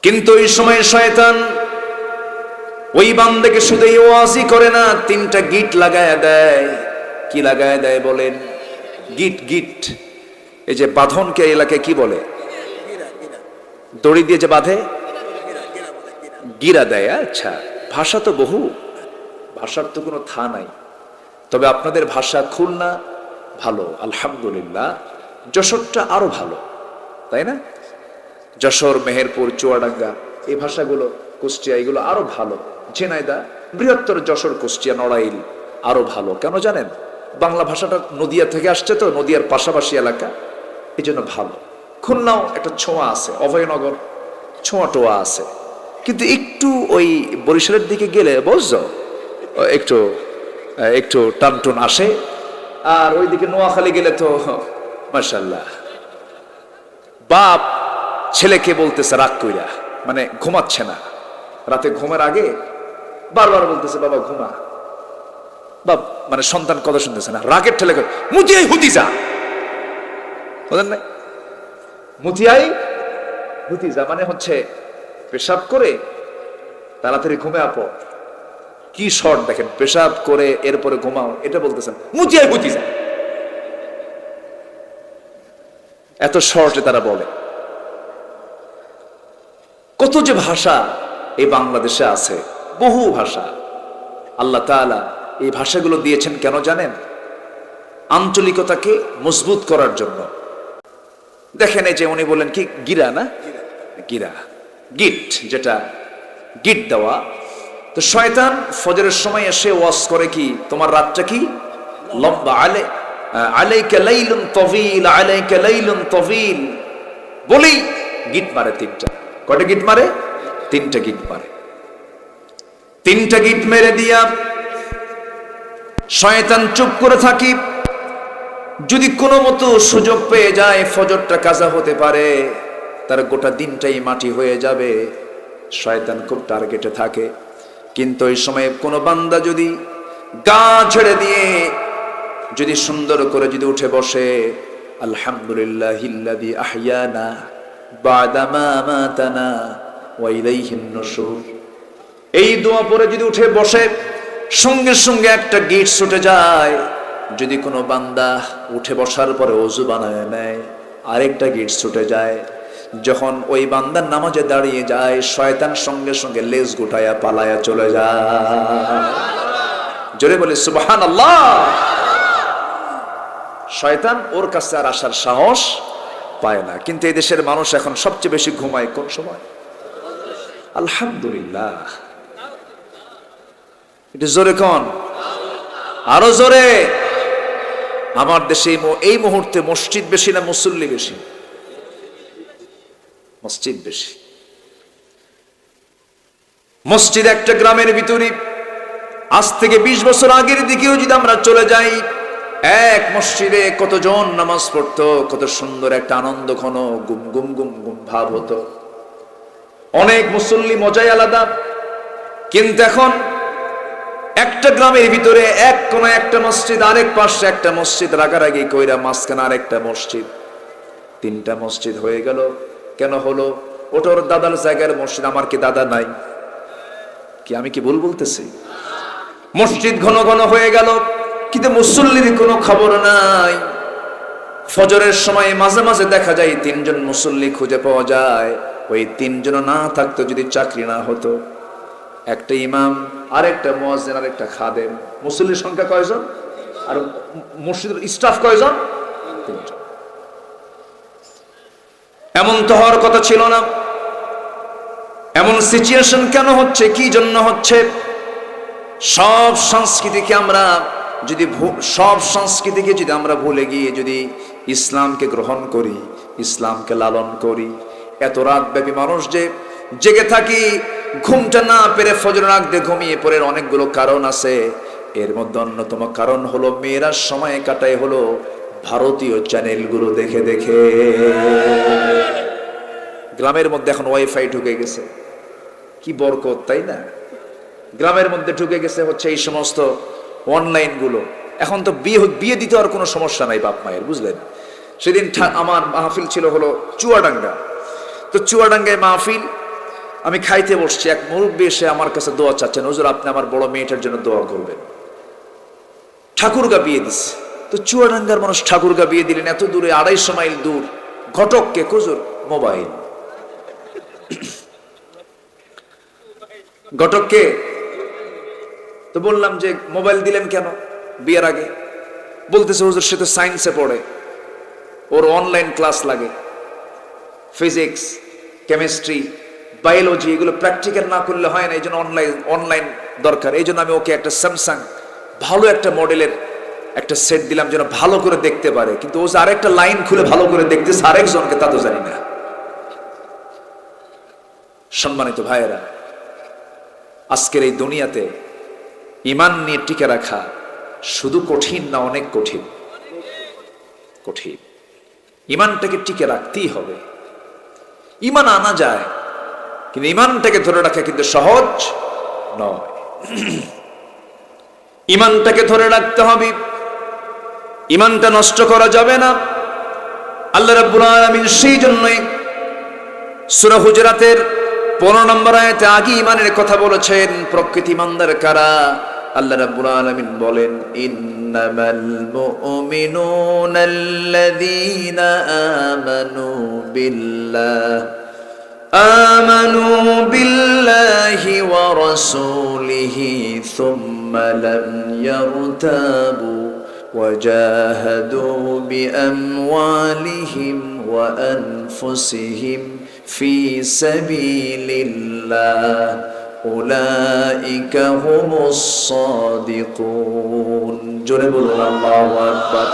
কিন্তু এই সময় শয়তান ওই বান্দাকে শুধু এই ওয়াজই করে না, তিনটা গিট লাগায় দেয়। কি লাগায় দেয় বলেন? গিট। গিট এই যে বাঁধনকে এলাকায় কি বলে? দড়ি দিয়ে যে বাঁধে, গিরা দেয়। আচ্ছা, ভাষা তো বহু, ভাষার তো কোনো থা নাই। তবে আপনাদের ভাষা খুলনা ভালো, আলহামদুলিল্লাহ। যশোরটা আরো ভালো, তাই না? যশোর, মেহেরপুর, চুয়াডাঙ্গা, এই ভাষাগুলো, কুষ্টিয়া, এগুলো আরো ভালো। ঝিনাইদহ, বৃহত্তর যশোর, কুষ্টিয়া, নড়াইল আরো ভালো। কেন জানেন? বাংলা ভাষাটা নদিয়া থেকে আসছে তো, নদিয়ার পাশাপাশি এলাকা, এই জন্য ভালো। খুলনাও একটা ছোঁয়া আছে, অভয়নগর ছোঁয়া টোয়া আছে। কিন্তু একটু ওই বরিশালের দিকে গেলে বুঝছো, একটু একটু টানটুন আসে। আর ওইদিকে নোয়াখালী গেলে তো মাশাআল্লাহ, বাপ ছেলেকে বলতেছে রাগ কইরা, মানে ঘুমাচ্ছে না, রাতে ঘুমের আগে বারবার বলতেছে, বাবা ঘুমা। বাপ মানে সন্তান কথা শুনতেছে না, রাগের ঠেলে মুতিয়াই হুতিজা, বলেন না? মুতিয়াই হুতিজা মানে হচ্ছে পেশাব করে তাড়াতাড়ি ঘুমে আপো। কি শর্ট দেখেন, পেশাব করে এরপরে ঘুমাও, এটা বলতেছেন মুতিয়াই হুতিজা। এত শর্টে তারা বলে। কত যে ভাষা এই বাংলাদেশে আছে, বহু ভাষা। আল্লাহ তাআলা এই ভাষাগুলো দিয়েছেন কেন জানেন? আঞ্চলিকতাকে মজবুত করার জন্য। দেখেন এই যে উনি বলেন কি, গিরা না, গিরা, গিট, যেটা গিট দেওয়া। তো শয়তান ফজরের সময় এসে ওয়াজ করে কি, তোমার রাতটা কি লম্বা, আলাইকা লাইলুন তবিল, আলাইকা লাইলুন তবিল বলেই গিট মারে তিনটা। কয়টা গিট মারে? তিনটা গিট মারে। তিনটা গিট মেরে দিয়া শয়তান চুপ করে থাকি। যদি কোনো মতো সুযোগ পেয়ে যায় ফজরটা কাজা হতে পারে, তার গোটা দিনটাই মাটি হয়ে যাবে। শয়তান খুব টার্গেটে থাকে। কিন্তু ওই সময় কোনো বান্দা যদি গা ছেড়ে দিয়ে যদি সুন্দর করে যদি উঠে বসে, আলহামদুলিল্লাহিল্লাযী আহইয়ানা বা'দা মা আমাতানা ওয়া ইলাইহিন নুশুর, এই দোয়া পরে যদি উঠে বসে, সঙ্গে সঙ্গে একটা গিট ছুটে যায়। যদি কোনো বান্দা উঠে বসার পরে ওযু বানায় নেয়, আরেকটা গিট ছুটে যায়। যখন ওই বান্দার নামাজে দাঁড়িয়ে যায়, শয়তান সঙ্গে সঙ্গে লেজ গুটায়া পালায়া চলে যায়। জোরে বলে সুবহানাল্লাহ। শয়তান ওর কাছে আর আসার সাহস পায় না। কিন্তু এই দেশের মানুষ এখন সবচেয়ে বেশি ঘুমায় কোন সময়? আলহামদুলিল্লাহ। এটা জোরে কোন? আরো জোরে। আমার দেশে এই মুহূর্তে মসজিদ বেশি না মুসল্লি বেশি? মসজিদ বেশি। মসজিদ একটা গ্রামের ভিতরে, আজ থেকে 20 বছর আগের দিকেও যদি আমরা চলে যাই, এক মসজিদে কতজন নামাজ পড়তো, কত সুন্দর একটা আনন্দ ঘন গুম গুম গুম গুম ভাব হতো, অনেক মুসল্লি, মজাই আলাদা। কিন্তু এখন একটা গ্রামের ভিতরে এক কোন একটা মসজিদ, আরেক পাশে একটা মসজিদ, রাগারাগি কইরা মাঝখানে আরেকটা মসজিদ, তিনটা মসজিদ হয়ে গেল। কেন হলো? ওটা ওর দাদার জায়গার মসজিদ, আমার কি দাদা নাই? কি আমি কি ভুল বলতেছি? মসজিদ ঘন ঘন হয়ে গেল, কিন্তু মুসল্লির কোনো খবর নাই। ফজরের সময় মাঝে মাঝে দেখা যায় 3 জন মুসল্লি খুঁজে পাওয়া যায়। ওই 3 জন না থাকতো যদি চাকরি না হতো, একটা ইমাম, আরেকটা মুয়াজ্জিন, আরেকটা খাদেম। মুসল্লির সংখ্যা কয়জন? আর মসজিদের স্টাফ কয়জন? 3 জন। এমন তো হওয়ার কথা ছিল না। এমন সিচুয়েশন কেন হচ্ছে? কি জন্য হচ্ছে? সব সংস্কৃতিকে আমরা যদি আমরা ভুলে গিয়ে যদি ইসলামকে গ্রহণ করি, ইসলামকে লালন করি, এত রাত ব্যাপী মানুষ যে জেগে থাকি, ঘুমটা না পেরে ফজরের আগ দিয়ে ঘুমিয়ে পড়ে, অনেকগুলো কারণ আছে। এর মধ্যে অন্যতম কারণ হলো মেয়েরা সময় কাটায় হলো ভারতীয় চ্যানেলগুলো দেখে দেখে। গ্রামের মধ্যে এখন ওয়াইফাই ঢুকে গেছে, কি বরকত, তাই না? গ্রামের মধ্যে ঢুকে গেছে হচ্ছে এই সমস্ত অনলাইন গুলো। এখন তো বিয়ে দিতে আর কোনো সমস্যা নাই বাপ মায়ের, বুঝলেন? সেদিন আমার মাহফিল ছিল হলো চুয়াডাঙ্গা। তো চুয়াডাঙ্গায় মাহফিল, আমি খাইতে বসছি, এক মুরব্বী এসে আমার কাছে দোয়া চাচ্ছেন, হুজুর আপনি আমার বড় মেয়েটার জন্য দোয়া করবেন। ঠাকুরগা বিয়ে দিচ্ছে। তো চুয়াডাঙ্গার মানুষ ঠাকুরগা বিয়ে দিলেন, এত দূরে 250 মাইল দূর, ঘটককে হুজুর মোবাইল, ঘটককে। তো বললাম যে মোবাইল দিলেন কেন বিয়ের আগে? বলতেছে হুজুর সে তো সায়েন্সে পড়ে, ওর অনলাইন ক্লাস লাগে, ফিজিক্স, কেমিস্ট্রি, বায়োলজি, এগুলো প্র্যাকটিক্যাল না করলে হয় না, এই জন্য অনলাইন দরকার। এই জন্য আমি ওকে একটা স্যামসাং ভালো একটা মডেলের একটা সেট দিলাম যেন ভালো করে দেখতে পারে। কিন্তু ও আরেকটা লাইন খুলে ভালো করে দেখতেছে আরেকজনকে, তা তো জানি না। সম্মানিত ভাইয়েরা, আজকের এই দুনিয়াতে ঈমান নিয়ে টিকে রাখা শুধু কঠিন না, অনেক কঠিন। কঠিন। ঈমানটাকে টিকে রাখতেই হবে। ঈমান আনা যায়, কিন্তু ঈমানটাকে ধরে রাখা কিন্তু সহজ নয়। ঈমানটাকে ধরে রাখতে হবে, ঈমানটা নষ্ট করা যাবে না। আল্লাহ রাব্বুল আলামিন সেই জন্যই সূরা হুজরাতের 15 নম্বর আয়াতে আগে ঈমানের কথা বলেছেন। প্রকৃত ঈমানদার কারা? আল্লাহ রাব্বুল আলামিন বলেন, ইন্নামাল মুমিনুনা আল্লাযীনা আমানু বিল্লাহি ওয়া রাসূলিহি সুম্মা লাম ইয়ারতাবু وجاهدوا بأموالهم وأنفسهم في سبيل الله أولئك هم الصادقون জোরে বলুন আল্লাহু আকবার।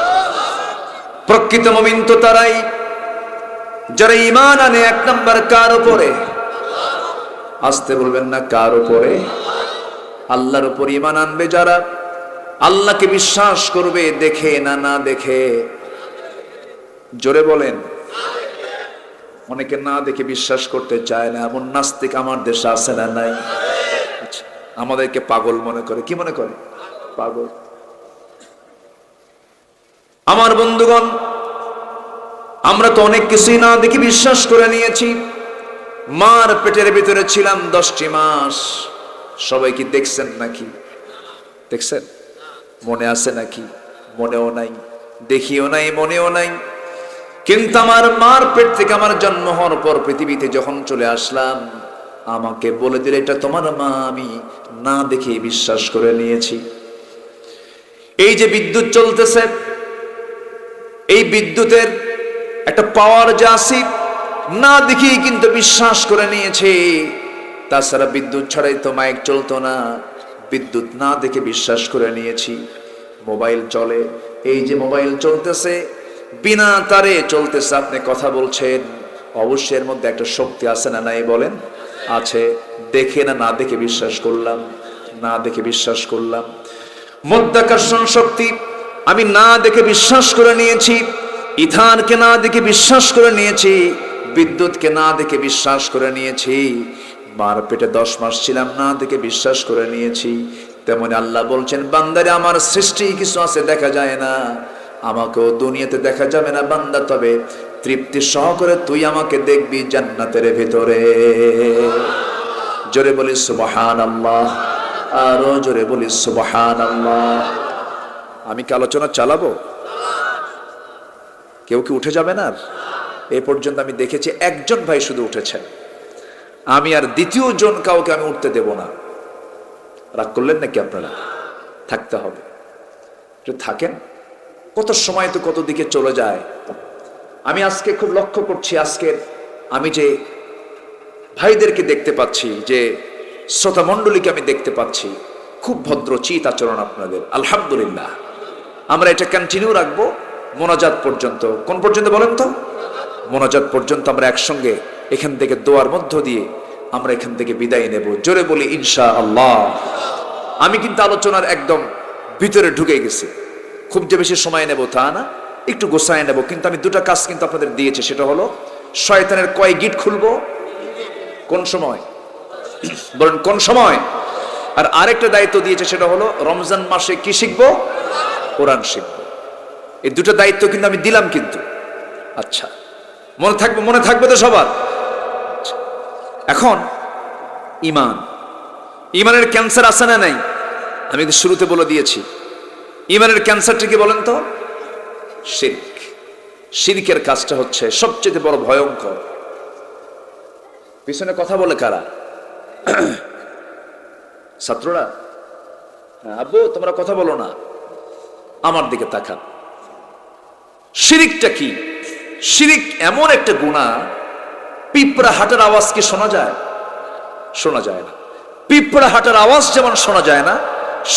প্রকৃত মুমিন তো তারাই যারা ঈমান আনে। এক নাম্বার কার উপরে? আস্তে বলবেন না, কার উপরে? আল্লাহর উপর ঈমান আনবে যারা, আল্লাহকে বিশ্বাস করবে দেখে না না দেখে। জোরে বলেন। অনেকে না দেখে বিশ্বাস করতে চায় না, এমন নাস্তিক আমার দেশে আছে না নাই? আচ্ছা, আমাদেরকে পাগল মনে করে। কি মনে করে? পাগল। আমার বন্ধুগণ, আমরা তো অনেক কিছুই না দেখে বিশ্বাস করে নিয়েছি। মার পেটের ভিতরে ছিলাম 10টি মাস। সবাই কি দেখছেন নাকি? দেখছেন? মনে আছে নাকি? মনেও নাই, দেখিও নাই, মনেও নাই। কিন্তু আমার মার পেট থেকে আমার জন্ম হওয়ার পর পৃথিবীতে যখন চলে আসলাম, আমাকে বলে দিলে এটা তোমার মা, আমি না দেখে বিশ্বাস করে নিয়েছি। এই যে বিদ্যুৎ চলতেছে, এই বিদ্যুতের একটা পাওয়ার যা আছে, না দেখেই কিন্তু বিশ্বাস করে নিয়েছে। তাছাড়া বিদ্যুৎ ছাড়াই তো মাইক চলতো না, বিদ্যুৎ না দেখে বিশ্বাস করে নিয়েছি। মোবাইল চলে, এই যে মোবাইল চলতেছে, বিনা তারে চলতেছে, আপনি কথা বলছেন, অবশ্যই এর মধ্যে একটা শক্তি আছে না নাই বলেন? আছে। দেখে না না দেখে বিশ্বাস করলাম, না দেখে বিশ্বাস করলাম। মধ্যাকর্ষণ শক্তি আমি না দেখে বিশ্বাস করে নিয়েছি, ইথানকে না দেখে বিশ্বাস করে নিয়েছি, বিদ্যুৎকে না দেখে বিশ্বাস করে নিয়েছি। মার পেটে 10 মাস ছিলাম, না দেখে বিশ্বাস করে নিয়েছি। তেমনি আল্লাহ বলছেন, বান্দারে আমার সৃষ্টি কিছু আছে দেখা যায় না, আমাকেও দুনিয়াতে দেখা যাবে না বান্দা, তবে তৃপ্তি সহকারে তুই আমাকে দেখবি জান্নাতের ভিতরে। জোরে বলি সুবহানাল্লাহ, আরো জোরে বলি সুবহানাল্লাহ। আমি কি আলোচনা চালাবো? কেউ কি উঠে যাবে না? এ পর্যন্ত আমি দেখেছি একজন ভাই শুধু উঠেছেন, আমি আর দ্বিতীয় জন কাউকে আমি উঠতে দেব না। রাগ করলেন নাকি আপনারা? থাকতে হবে, থাকেন। কত সময় তো কত দিকে চলে যায়। আমি আজকে খুব লক্ষ্য করছি, আজকে আমি যে ভাইদেরকে দেখতে পাচ্ছি, যে শ্রোতা মণ্ডলীকে আমি দেখতে পাচ্ছি, খুব ভদ্র চিত আচরণ আপনাদের, আলহামদুলিল্লাহ। আমরা এটা কন্টিনিউ রাখবো মোনাজাত পর্যন্ত। কোন পর্যন্ত বলেন তো? মোনাজাত পর্যন্ত আমরা একসঙ্গে এখান থেকে দোয়ার মধ্য দিয়ে আমরা এখান থেকে বিদায় নেব। জোরে বলি ইনশাআল্লাহ। আমি কিন্তু আলোচনার একদম ভিতরে ঢুকে গেছি, খুব যে বেশি সময় নেব তা না, একটু গোছায় নেব। কিন্তু আমি দুটা কাজ কিন্তু আপনাদের দিয়েছি, সেটা হলো শয়তানের কয় গিট খুলবো, কোন সময় বলেন, কোন সময়। আর আরেকটা দায়িত্ব দিয়েছে, সেটা হলো রমজান মাসে কি শিখবো, কোরআন শিখবো। এই দুটো দায়িত্ব কিন্তু আমি দিলাম কিন্তু। আচ্ছা, মনে থাকবে, মনে থাকবে তো সবার? এখন ইমান, ইমানের ক্যান্সার আছে না নাই? আমি শুরুতে বলে দিয়েছি, ইমানের ক্যান্সারটা কি বলেন তো? শিরক। শিরকের কাজটা হচ্ছে সবচেয়ে বড় ভয়ঙ্কর। পিছনে কথা বলে কারা? ছাত্ররা? আব্বু তোমরা কথা বলো না, আমার দিকে তাকান। শিরকটা কি? শিরক এমন একটা গুনাহ, পিঁপড়া হাঁটার আওয়াজ কি শোনা যায়? শোনা যায় না। পিঁপড়া হাঁটার আওয়াজ যেমন শোনা যায় না,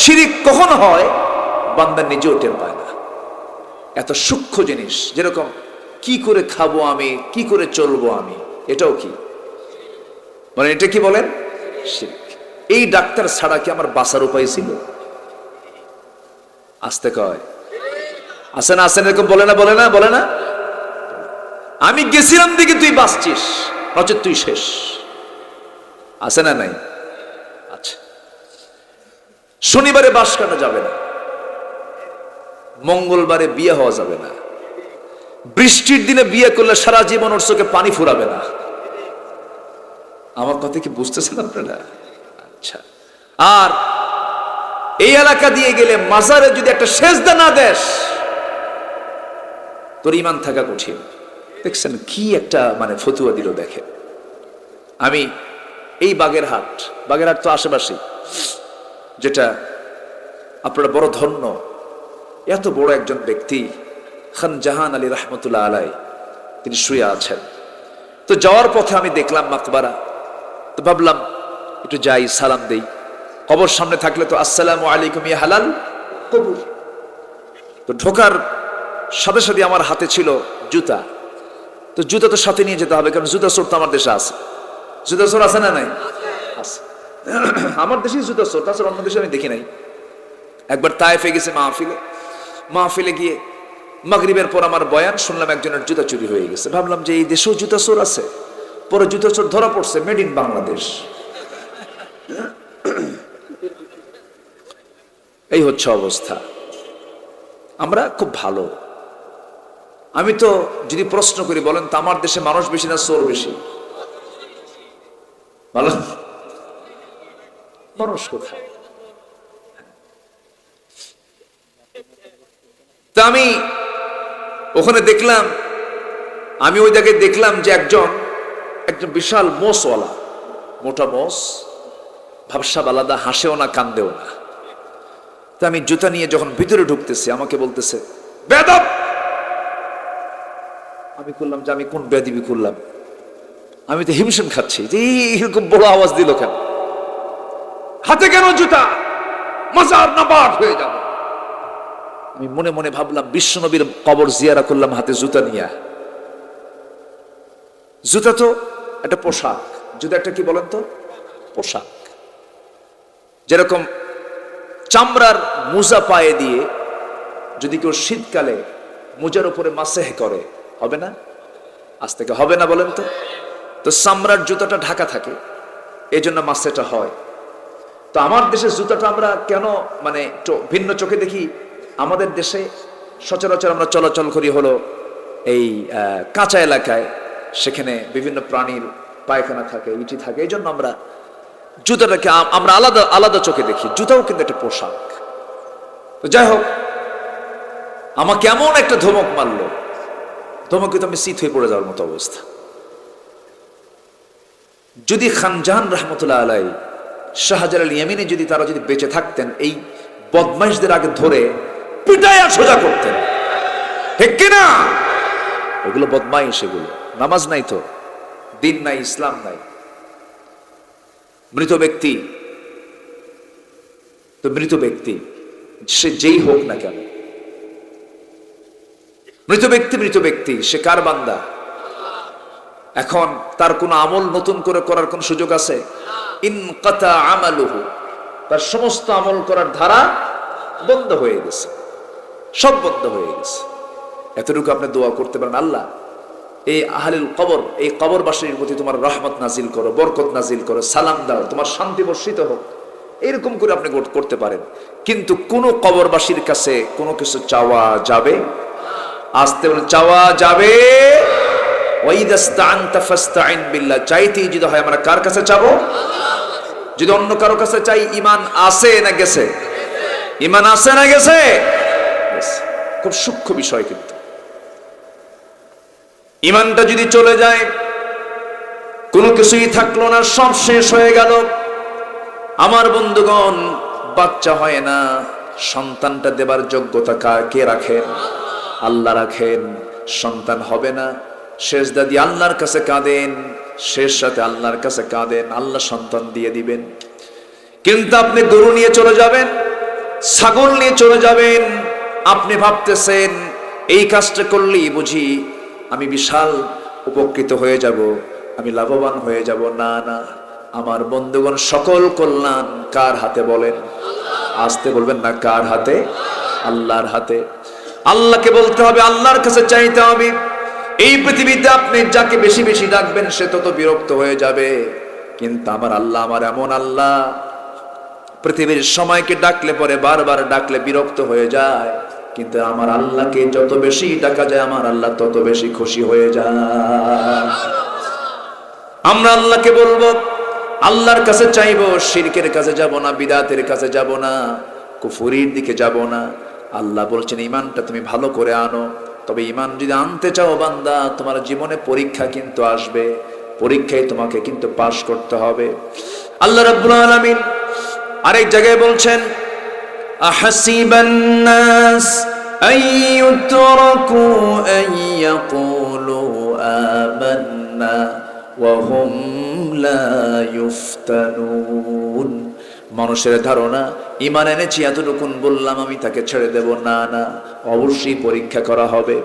শিরক কখন হয় বান্দা নিজেও টের পায় না। এত সূক্ষ্ম জিনিস, যেরকম কি করে খাবো আমি, কি করে চলবো আমি, এটাও কি মানে, এটা কি বলেন? শিরক। এই ডাক্তার ছাড়া কি আমার বাঁচার উপায় ছিল? আসতে কয় আসে না, আসেন, এরকম বলে না, বলে না, বলে না। আমি গেছিলাম দিকে তুই বাঁচছিস, নচেত তুই শেষ। আছে না নাই? আচ্ছা, শনিবারে বাস কাটা যাবে না, মঙ্গলবারে বিয়ে হওয়া যাবে না, বৃষ্টির দিনে বিয়ে করলে সারা জীবন ওর চোখে পানি ফুরাবে না। আমার কথা কি বুঝতেছেন আপনারা? আচ্ছা, আর এই এলাকা দিয়ে গেলে মাজারে যদি একটা সেজদা না দেস, তোর ইমান থাকা কঠিন। দেখছেন কি একটা মানে ফতুয়া দিল দেখে। আমি এই বাগেরহাট তো আশেপাশে, যেটা আপনারা বড় ধন্য, এত বড় একজন ব্যক্তি খান জাহান আলী রহমতুল্লাহ আলাই, তিনি শুয়ে আছেন। তো যাওয়ার পথে আমি দেখলাম মাকবারা, তো ভাবলাম একটু যাই, সালাম দেই। কবর সামনে থাকলে তো আসসালামু আলাইকুম ইয়া হালাল কবর। তো ঢোকার সাথে সাথে আমার হাতে ছিল জুতা, তো জুতা তো সাথে নিয়ে যেতে হবে, কারণ জুতা চোর তো আমার দেশে আছে। জুতা চোর আছে না নাই? আছে। আমার দেশেই জুতা চোর, তাছাড়া অন্য দেশে আমি দেখি নাই। একবার তায়েফে গেছে মাহফিলে গিয়ে মাগরিবের পর আমার বয়ান শুনলাম একজনের জুতা চুরি হয়ে গেছে। ভাবলাম যে এই দেশেও জুতা চোর আছে। পরে জুতা চোর ধরা পড়ছে, মেড ইন বাংলাদেশ। এই হচ্ছে অবস্থা। আমরা খুব ভালো। আমি তো যদি প্রশ্ন করি, বলেন তো আমার দেশে মানুষ বেশি না চোর বেশি? ভালো মানুষ কোথায়? তা আমি ওখানে দেখলাম, আমি ওই জায়গায় দেখলাম যে একজন বিশাল মোষওয়ালা, মোটা মোষ, ভাবসাব আলাদা, হাসেও না কান্দেও না। তা আমি জুতা নিয়ে যখন ভিতরে ঢুকতেছি, আমাকে বলতেছে বেয়াদব। আমি করলাম যে আমি কোন বেয়াদবি করলাম? আমি তো হিমশিম খাচ্ছি যে এরকম বড় আওয়াজ দিল কেন? হাতে কেন জুতা? মাজার নাবাদ হয়ে যাব। আমি মনে মনে ভাবলাম, বিশ্বনবীর কবর জিয়ারা করলাম হাতে জুতা নিয়ে। জুতা তো একটা পোশাক, জুতা একটা কি বলেন তো? পোশাক। যেরকম চামড়ার মোজা পায়ে দিয়ে যদি কেউ শীতকালে মোজার উপরে মাসেহ করে, হবে না? আজ থেকে হবে না বলেন তো? তো চামড়ার জুতাটা ঢাকা থাকে, এই জন্য মাসেটা হয়। তো আমার দেশের জুতাটা আমরা কেন মানে ভিন্ন চোখে দেখি? আমাদের দেশে সচরাচর আমরা চলাচল করি হলো এই কাঁচা এলাকায়, সেখানে বিভিন্ন প্রাণীর পায়খানা থাকে, ইটি থাকে, এই জন্য আমরা জুতাটাকে আমরা আলাদা আলাদা চোখে দেখি। জুতাও কিন্তু একটা পোশাক। তো যাই হোক, আমাকে এমন একটা ধমক মারলো, ধমকে তো আমি চিত হয়ে পড়ে যাওয়ার মতো অবস্থা। যদি খান জাহান রহমতুল্লাহ আলাই, শাহজালাল ইয়ামিনী যদি তারা যদি বেঁচে থাকতেন, এই বদমাইশদের আগে ধরে পিটাইয়া সোজা করতেন, ঠিক কিনা? এগুলো বদমাইশ, এগুলো নামাজ নাই তো, দিন নাই, ইসলাম নাই। মৃত ব্যক্তি তো মৃত ব্যক্তি সে যেই হোক না কেন, মৃত ব্যক্তি সে কার বান্দা? এখন তার কোন আমল নতুন করে করার কোন সুযোগ আছে? ইনকাতা আমালুহু, তার সমস্ত আমল করার ধারা বন্ধ হয়ে গেছে, সব বন্ধ হয়ে গেছে। এতটুকু আপনি দোয়া করতে পারেন, আল্লাহ এই আহলুল কবর, এই কবরবাসীর প্রতি তোমার রহমত নাজিল করো, বরকত নাজিল করো, সালাম দাও, তোমার শান্তি বর্ষিত হোক। এরকম করে আপনি করতে পারেন। কিন্তু কোন কবরবাসীর কাছে কোনো কিছু চাওয়া যাবে? আসতে বলে চাওয়া যাবে। ওয়াইদাস্তাআনতা ফাস্তাইন বিল্লাহ, চাইতেই যদি হয় আমরা কার কাছে চাবো? যদি অন্য কারো কাছে চাই, ঈমান আছে না গেছে? ঈমান আছে না গেছে? খুব সূক্ষ্ম বিষয়। কিন্তু ঈমানটা যদি চলে যায়, কোনো কিছুই থাকলো না, সব শেষ হয়ে গেল। আমার বন্ধুগণ, বাচ্চা হয় না, সন্তানটা দেবার যোগ্যতা কে রাখেন? আল্লাহ রাখেন। সন্তান হবে না, সেজদা দিয়ে আল্লাহর কাছে কাঁদেন, শেষ সাথে আল্লাহর কাছে কাঁদেন, আল্লাহ সন্তান দিয়ে দিবেন। কিন্তু আপনি গরু নিয়ে চলে যাবেন, ছাগল নিয়ে চলে যাবেন, আপনি ভাবতেছেন এই কাজটা করলেই বুঝি আমি বিশাল উপকৃত হয়ে যাব, আমি লাভবান হয়ে যাব। না না, আমার বন্ধুগণ, সকল কল্যাণ কার হাতে বলেন? আসতে বলবেন না, কার হাতে? আল্লাহর হাতে। আল্লাহকে বলতে হবে, আল্লাহর কাছে চাইতে হবে। এই পৃথিবীতে আপনি যাকে বেশি বেশি ডাকবেন সে তত বিরক্ত হয়ে যাবে। কিন্তু আমার আল্লাহ, আমার এমন আল্লাহ, পৃথিবীর সময়কে ডাকলে পরে বারবার ডাকলে বিরক্ত হয়ে যায়, কিন্তু আমার আল্লাহকে যত বেশি ডাকা যায় আমার আল্লাহ তত বেশি খুশি হয়ে যায়। আমরা আল্লাহকে বলবো, আল্লাহর কাছে চাইবো, শিরকের কাছে যাব না, বিদাতের কাছে যাব না, কুফরির দিকে যাব না। আল্লাহ বলছেন ঈমানটা তুমি ভালো করে আনো। তবে ঈমান যদি আনতে চাও বান্দা, তোমার জীবনে পরীক্ষা কিন্তু আসবে, পরীক্ষায় তোমাকে কিন্তু পাশ করতে হবে। আল্লাহ রাব্বুল আলামিন আরেক জায়গায় বলছেন, আহাসিবান নাস আইয়ুতরাকু আইয়াকুলু আমান্না ওয়া হুম লা ইফতানুন। মানুষের ধারণা ঈমান এনেছি এতটুকুন বললাম আমি তাকে ছেড়ে দেব। না না, অবশ্যই পরীক্ষা করা হবে,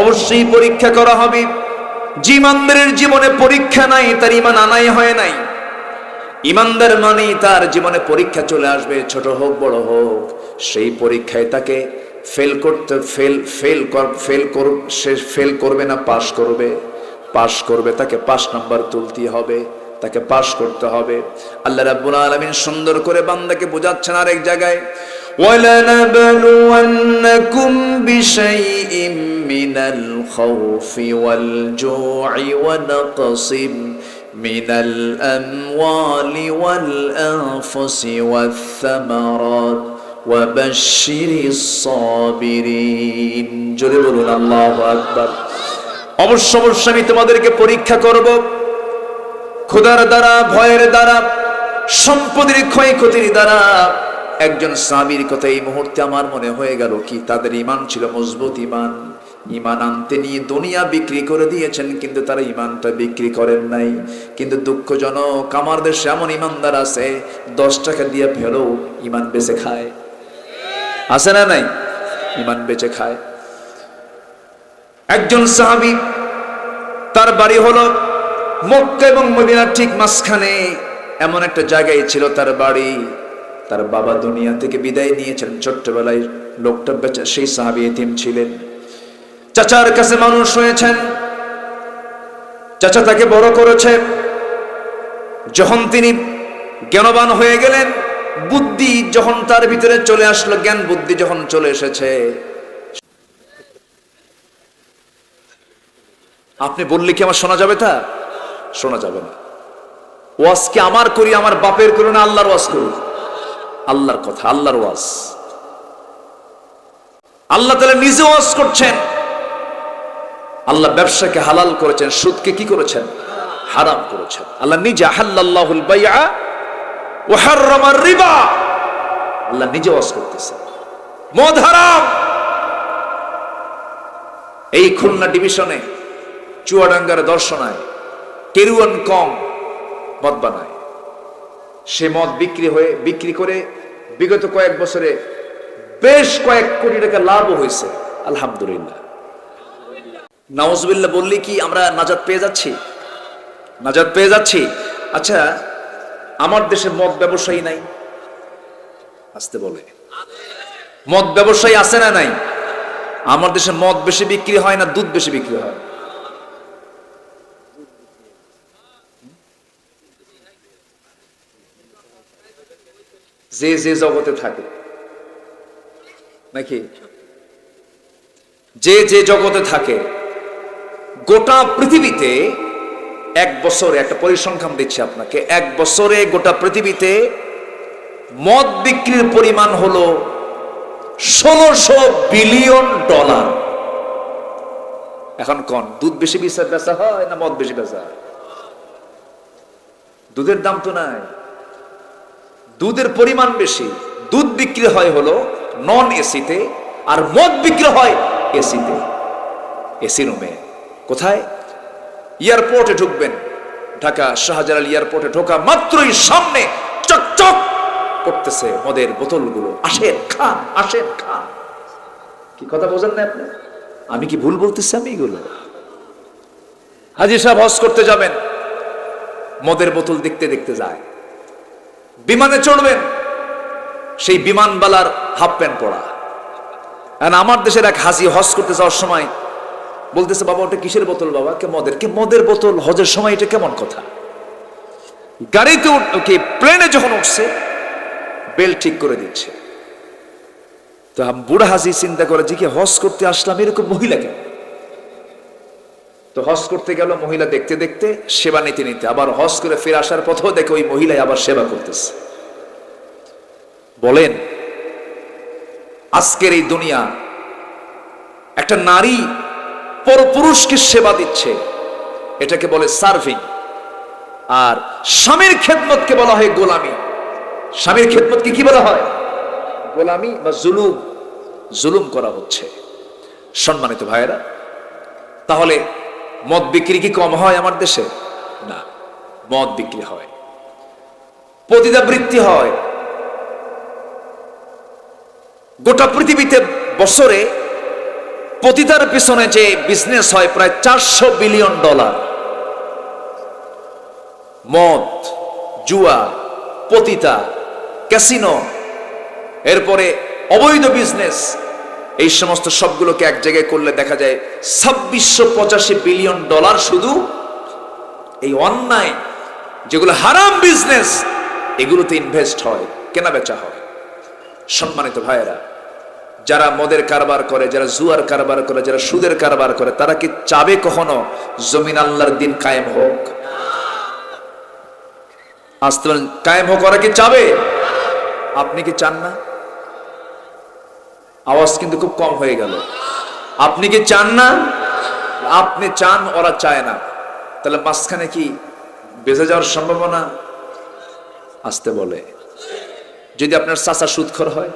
অবশ্যই পরীক্ষা করা হবে। যে ইমানদারের জীবনে পরীক্ষা নাই তার ঈমান আনাই হয় নাই। ঈমানদার মানে তার জীবনে পরীক্ষা চলে আসবে, ছোট হোক বড় হোক, সেই পরীক্ষায় তাকে ফেল করবে না, পাশ করবে। পাশ করবে, তাকে 5 নাম্বার তুলতে হবে, তাকে পাশ করতে হবে। আল্লাহ রাব্বুল আলামিন সুন্দর করে বান্দাকে বোঝাচ্ছেন আরেক জায়গায়, ওয়ালানাবলুওয়ান্নাকুম বিশাইইম মিনাল খাউফি ওয়াল জু'i ওয়া নাকসিম মিনাল আমওয়ালি ওয়াল আনফুসি ওয়াস সামারাত ওয়া বাশশিরিস সাবিরিন। জোরে বলুন আল্লাহু আকবার। অবশ্য আমি তোমাদেরকে পরীক্ষা করব, ক্ষুধার দ্বারা, ভয়ের দ্বারা, সম্পদের ক্ষয়ক্ষতির দ্বারা। একজন সাহাবীর কথা এই মুহূর্তে আমার মনে হয়ে গেল, কি তাদের ঈমান ছিল মজবুত ঈমান। ঈমান আনতে নিয়ে দুনিয়া বিক্রি করে দিয়েছেন, কিন্তু তারা ঈমানটা বিক্রি করেন নাই। কিন্তু দুঃখজনক, আমার দেশে এমন ঈমানদার আছে 10 টাকা দিয়ে ফেলেও ঈমান বেচে খায়। আছে না নাই? ঈমান বেচে খায়। একজন সাহাবী, তার বাড়ি হলো মক্কা এবং মদিনার ঠিক মাঝখানে, এমন একটা জায়গায় ছিল তার বাড়ি। তার বাবা দুনিয়া থেকে বিদায় নিয়েছেন ছোট্টবেলায়, লোকটা বেচা, সেই সাহাবী এতিম ছিলেন। চাচার কাছে মানুষ হয়েছেন, চাচা তাকে বড় করেছে। যখন তিনি জ্ঞানবান হয়ে গেলেন, বুদ্ধি যখন তার ভিতরে চলে আসলো, জ্ঞান বুদ্ধি যখন চলে এসেছে, আপনি বললে কি আমার শোনা যাবে? তা শোনা যাবে না। ওয়াজ কি আমার করি, আমার বাপের করি, না আল্লাহর ওয়াজ করি? আল্লাহর কথা, আল্লাহর ওয়াজ। আল্লাহ তাআলা নিজে ওয়াজ করছেন। আল্লাহ ব্যবসাকে হালাল করেছেন, সুদকে কি করেছেন? হারাম করেছেন। আল্লাহ নিজে আহাল্লাল্লাহুল বাইআ ওয়া হাররামার রিবা, আল্লাহ নিজে ওয়াজ করতেছেন। মদ হারাম। এই খুলনা ডিভিশনে চুয়াডাঙ্গার দর্শনায় কেরুয়ান কম মদ বানায়। সে মদ বিক্রি করে বিগত কয়েক বছরে বেশ কয়েক কোটি টাকা লাভও হয়েছে, আলহামদুলিল্লাহ। নাউজুবিল্লাহ বললি কি আমরা নাজাত পেয়ে যাচ্ছি? নাজাত পেয়ে যাচ্ছি? আচ্ছা, আমার দেশে মদ ব্যবসায়ী নাই? আসতে বলে, মদ ব্যবসায়ী আছে না নাই? আমার দেশে মদ বেশি বিক্রি হয় না দুধ বেশি বিক্রি হয়? যে যে জগতে থাকে নাকি, যে যে জগতে থাকে, গোটা পৃথিবীতে এক বছরে, একটা পরিসংখ্যান দিচ্ছি আপনাকে, এক বছরে গোটা পৃথিবীতে মদ বিক্রির পরিমাণ হলো 1600 বিলিয়ন ডলার। এখন কোন দুধ বেশি বেচা হয় না মদ বেশি বেচা হয়? দুধের দাম তো নাই, দুধের পরিমাণ বেশি। দুধ বিক্রি হয় হলো নন এসিতে, আর মদ বিক্রি হয় এসিতে, এসি রুমে। কোথায়? এয়ারপোর্টে ঢুকবেন, ঢাকা শাহজালাল এয়ারপোর্টে ঢোকা মাত্রই সামনে চকচক করতেছে মদের বোতলগুলো। আসেন খান, আসেন খান। কি কথা বোঝেন না আপনি? আমি কি ভুল বলতেছি? আমি এগুলো হাজী সাহেব হজ করতে যাবেন, মদের বোতল দেখতে দেখতে যায়। বিমানে চড়বেন, সেই বিমানবালার হাফ প্যান্ট পরা। আমার দেশের এক হাজি হজ করতে যাওয়ার সময় বলতেছে, বাবা ওটা কিসের বোতল? বাবা কে মদের? কে মদের বোতল হজের সময়? এটা কেমন কথা? গাড়িতে ওকে প্লেনে যখন উঠছে বেল্ট ঠিক করে দিচ্ছে। তো বুড়া হাজি চিন্তা করে যে কি হজ করতে আসলাম, এরকম মহিলা কেন? তো হজ করতে গেল, মহিলা দেখতে দেখতে সেবা নিতে নিতে আবার হজ করে ফিরে আসার পথেও দেখে ওই মহিলাই আবার সেবা করতেছে। বলেন, আজকের এই দুনিয়া একটা নারী পরপুরুষকে সেবা দিচ্ছে, এটাকে বলে সার্ভিং। আর স্বামীর খেদমতকে বলা হয় গোলামি। স্বামীর খেদমতকে কি বলা হয়? গোলামি বা জুলুম। জুলুম করা হচ্ছে। সম্মানিত ভাইয়েরা, তাহলে মদ বিক্রি কি কম হয় আমার দেশে? না, মদ বিক্রি হয়, পতিতাবৃত্তি হয়। গোটা পৃথিবীতে বছরে পতিতার পিছনে যে বিজনেস হয় প্রায় 400 বিলিয়ন ডলার। মদ, জুয়া, পতিতা, ক্যাসিনো, এরপরে অবৈধ বিজনেস, এই সমস্ত সবগুলোকে এক জায়গায় করলে দেখা যায় 2685 বিলিয়ন ডলার শুধু এই অন্যায় যেগুলো হারাম বিজনেস, এগুলোতে ইনভেস্ট হয়, কেনা বেচা হয়। সম্মানিত ভাইয়েরা, যারা মদের কারবার করে, যারা জুয়ার কারবার করে, যারা সুদের কারবার করে, তারা কি চাবে কখনো জমিন আল্লাহর দিন কায়েম হোক? আস্তে কায়েম হোক, ওরা কি চাবে? আপনি কি চান না? আওয়াজ কিন্তু খুব কম হয়ে গেল। আপনি কি চান না? আপনি চান, ওরা চায় না। তাহলে মাঝখানে কি বেঁচে যাওয়ার সম্ভাবনা? আসতে বলে, যদি আপনার চাচা সুদখোর হয়,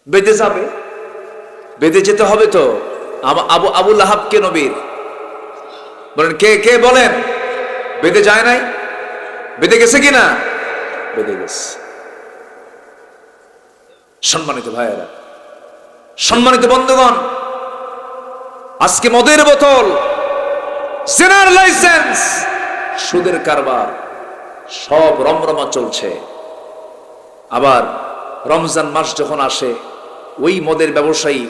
বেঁধে যাবে, বেঁধে যেতে হবে তো। আবু লাহাব কে নবীর? বলেন কে কে বলেন? বেঁধে যায় নাই? বেঁধে গেছে কিনা? বেঁধে গেছে। সম্মানিত ভাইয়েরা, সম্মানিত বন্ধুগণ, আজকে মদের বোতল, জেনার লাইসেন্স, সুদের কারবার সব রমরমা চলছে। আবার রমজান মাস যখন আসে, ওই মদের ব্যবসায়ী,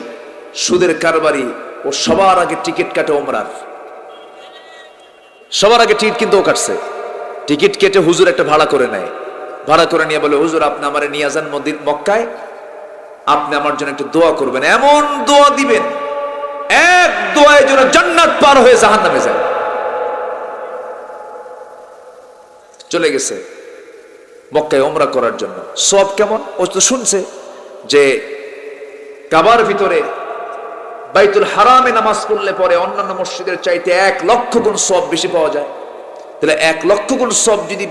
সুদের কারবারি, ও সবার আগে টিকিট কাটে ওমরার। সবার আগে টিকিট কিন্তু ও কাটছে। টিকিট কেটে হুজুর একটা ভাড়া করে নেয়। ভাড়া করে নিয়ে বলে, হুজুর আপনি আমারে নিয়ে যান মক্কায়, আপনি আমার জন্য একটু দোয়া করবেন। এমন দোয়া দিবেন, এক দোয়ায় যেন জান্নাত পার হয়ে জাহান্নামে যায়। চলে গেছে মক্কায় ওমরা করার জন্য। সব কেমন? ও তো শুনছে যে কাবার ভিতরে বাইতুল হারামে নামাজ পড়লে পরে অন্যান্য মসজিদের চাইতে 1 লক্ষ গুণ সব বেশি পাওয়া যায়। তাহলে 1 লক্ষ গুণ সব যদি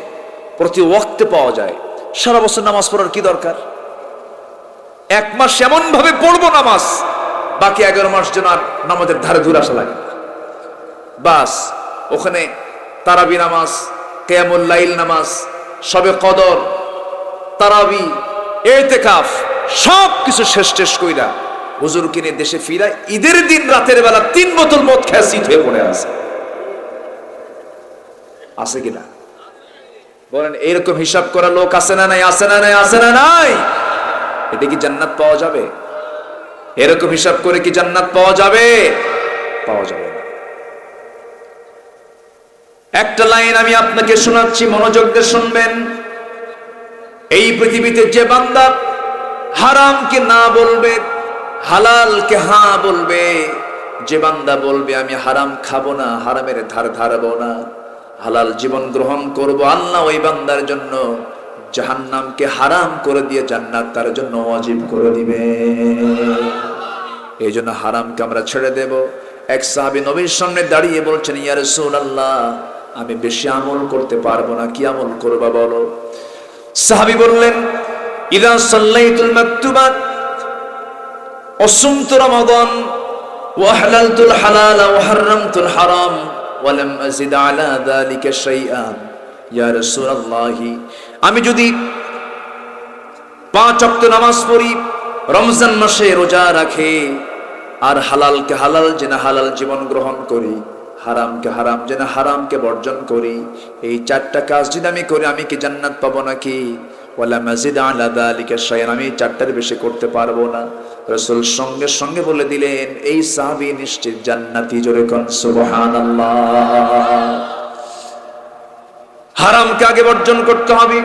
প্রতি ওয়াক্তে পাওয়া যায়, সারা বছর নামাজ পড়ার কি দরকার? 1 মাস এমন ভাবে পড়বো নামাজ, বাকি 11 মাস যেন আর নামাজের ধারে ধরে আসা লাগে না। বাস ওখানে তারাবি নামাজ, কিয়ামুল লাইল নামাজ, শবে কদর, তারাবি, ইতিকাফ সব কিছু শেষ কইরা হুজুর কিনে দেশে ফিরা ঈদের দিন রাতের বেলা 3 বোতল মদ খেয়ে শীত হয়ে পড়ে আছে কিনা বলেন? এরকম হিসাব করা লোক আছে না নাই? আছে না নাই? আছে না নাই? এটা কি জান্নাত পাওয়া যাবে? এরকম হিসাব করে কি জান্নাত পাওয়া যাবে? পাওয়া যাবে না। একটা লাইন আমি আপনাকে শোনাচ্ছি, মনোযোগ দিয়ে শুনবেন। এই পৃথিবীতে যে বান্দা হারামকে না বলবে, হালালকে হ্যাঁ বলবে, যে বান্দা বলবে আমি হারাম খাবো না, হারামের ধার ধারবো না, হালাল জীবন গ্রহণ করব, আল্লাহ ওই বান্দার জন্য জাহান্নামকে হারাম করে দিয়ে জান্নাত তার জন্য ওয়াজিব করে দিবে। এই জন্য হারামকে আমরা ছেড়ে দেব। এক সাহাবী নবীর সামনে দাঁড়িয়ে বলছেন, ইয়া রাসূলুল্লাহ, আমি বেশি আমল করতে পারবো না, কি আমল করবা বলো? সাহাবী বললেন, ইযা সাল্লাইতুল মাকতুবাত ওয়া সুমতু রমাদান ওয়া হালালতুল হালাল ওয়া হারামতুল হারাম ওয়া লাম আযিদ আলা যালিকা শাইআন। ইয়া রাসূলুল্লাহ, আমি যদি 5 ওয়াক্ত নামাজ পড়ি, রমজান মাসে রোজা রাখি, আর হালালকে হালাল জেনে হালাল জীবন গ্রহণ করি, হারামকে হারাম জেনে হারামকে বর্জন করি, এই 4টা কাজ যদি আমি করি, আমি কি জান্নাত পাবো নাকি? ওয়ালা মাজিদ আলা যালিকা শাইআন, আমি 4টার বেশি করতে পারবো না। রাসূল সঙ্গে সঙ্গে বলে দিলেন, এই সাহাবী নিশ্চিত জান্নাতি। জোরে কোন সুবহানাল্লাহ। হারামকে আগে বর্জন করতে হবে,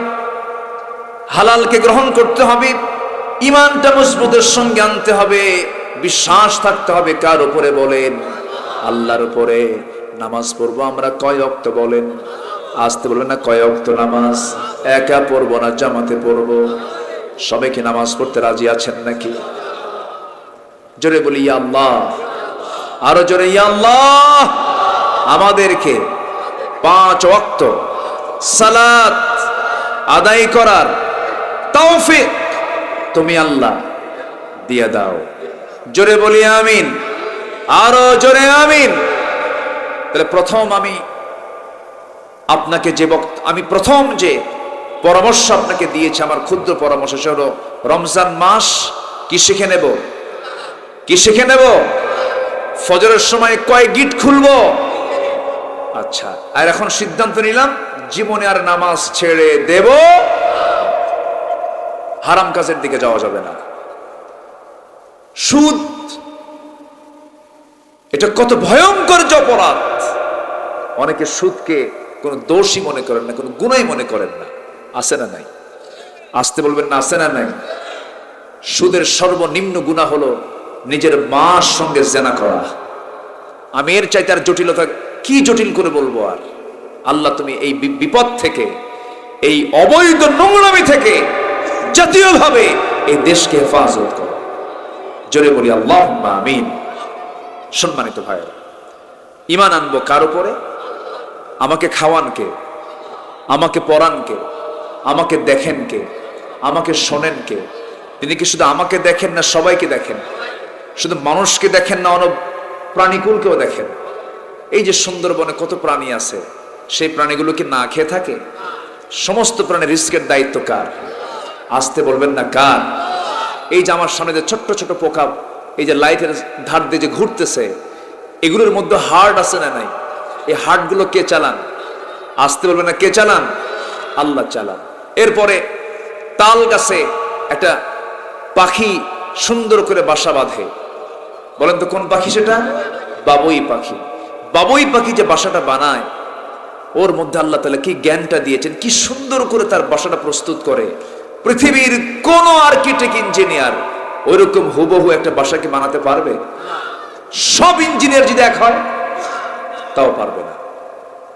হালালকে গ্রহণ করতে হবে, ঈমানটা মজবুতের সঙ্গে আনতে হবে, বিশ্বাস থাকতে হবে কার উপরে বলেন? আল্লাহর উপরে। নামাজ পড়বো আমরা কয় ওয়াক্ত বলেন? আসতে বলবেন না, কয় ওয়াক্ত নামাজ? একা পড়বো না জামাতে পড়বো? সবাই কি নামাজ পড়তে রাজি আছেন নাকি? জোরে বলি ইয়া আল্লাহ, আরো জোরে ইয়া আল্লাহ। আমাদেরকে 5 ওয়াক্ত সালাত আদায় করার তৌফিক তুমি আল্লাহ দিয়ে দাও। জোরে বলি আমিন, আরো জোরে আমিন। তাহলে প্রথম আমি আপনাকে আমি প্রথম যে পরামর্শ আপনাকে দিয়েছি, আমার ক্ষুদ্র পরামর্শ হলো, রমজান মাস কি শিখে নেব? কি শিখে নেব? ফজরের সময় কয় গিট খুলবো? আচ্ছা, আর এখন সিদ্ধান্ত নিলাম জীবনে আর নামাজ ছেড়ে দেব, হারাম কাজের দিকে যাওয়া যাবে না। সুদ, এটা কত ভয়ঙ্কর যে অপরাধ! অনেকে সুদকে কোনো দোষী মনে করেন না, কোনো গুনাহ মনে করেন না। আছে না নাই? আসতে বলবেন না, আছে না নাই? সুদের সর্বনিম্ন গুনাহ হলো নিজের মার সঙ্গে জেনা করা। আমি এর চাইতে আর জটিলতা কি জটিল করে বলবো? আর আল্লাহ তুমি এই বিপদ থেকে, এই অবৈধ নোংরামি থেকে জাতীয়ভাবে এই দেশকে হেফাজত করো। জোরে বলি আল্লাহুম্মা আমিন। সম্মানিত ভাইরা, ঈমান আনবো কার উপরে? আমাকে খাওয়ান কে? আমাকে পড়ান কে? আমাকে দেখেন কে? আমাকে শোনেন কে? তিনি কি শুধু আমাকে দেখেন না সবাইকে দেখেন? শুধু মানুষকে দেখেন না, অন্য প্রাণীকুলকেও দেখেন। এই যে সুন্দরবনে কত প্রাণী আছে, সেই প্রাণীগুলো কি না খেয়ে থাকে? সমস্ত প্রাণীর রিস্কের দায়িত্ব কার? আসতে বলবেন না কার? এই যে আমার সামনে যে ছোট্ট ছোট পোকা, এই যে লাইটের ধার দিয়ে যে ঘুরতেছে, এগুলোর মধ্যে হার্ট আছে না নাই? এই হার্টগুলো কে চালান? আসতে বলবেন না কে চালান? আল্লাহ চালান। এরপরে তাল গাছে একটা পাখি সুন্দর করে বাসা বাঁধে, বলেন তো কোন পাখি সেটা? বাবুই পাখি। বাবুই পাখি যে বাসাটা বানায়, ওর মধ্যে আল্লাহ তাআলা কি জ্ঞানটা দিয়েছেন, কি সুন্দর করে তার বাসাটা প্রস্তুত করে। পৃথিবীর কোন আর্কিটেক্ট ইঞ্জিনিয়ার ওইরকম হুবহু একটা বাসাকে বানাতে পারবে? সব ইঞ্জিনিয়ার যদি এক হয় তাও পারবে না।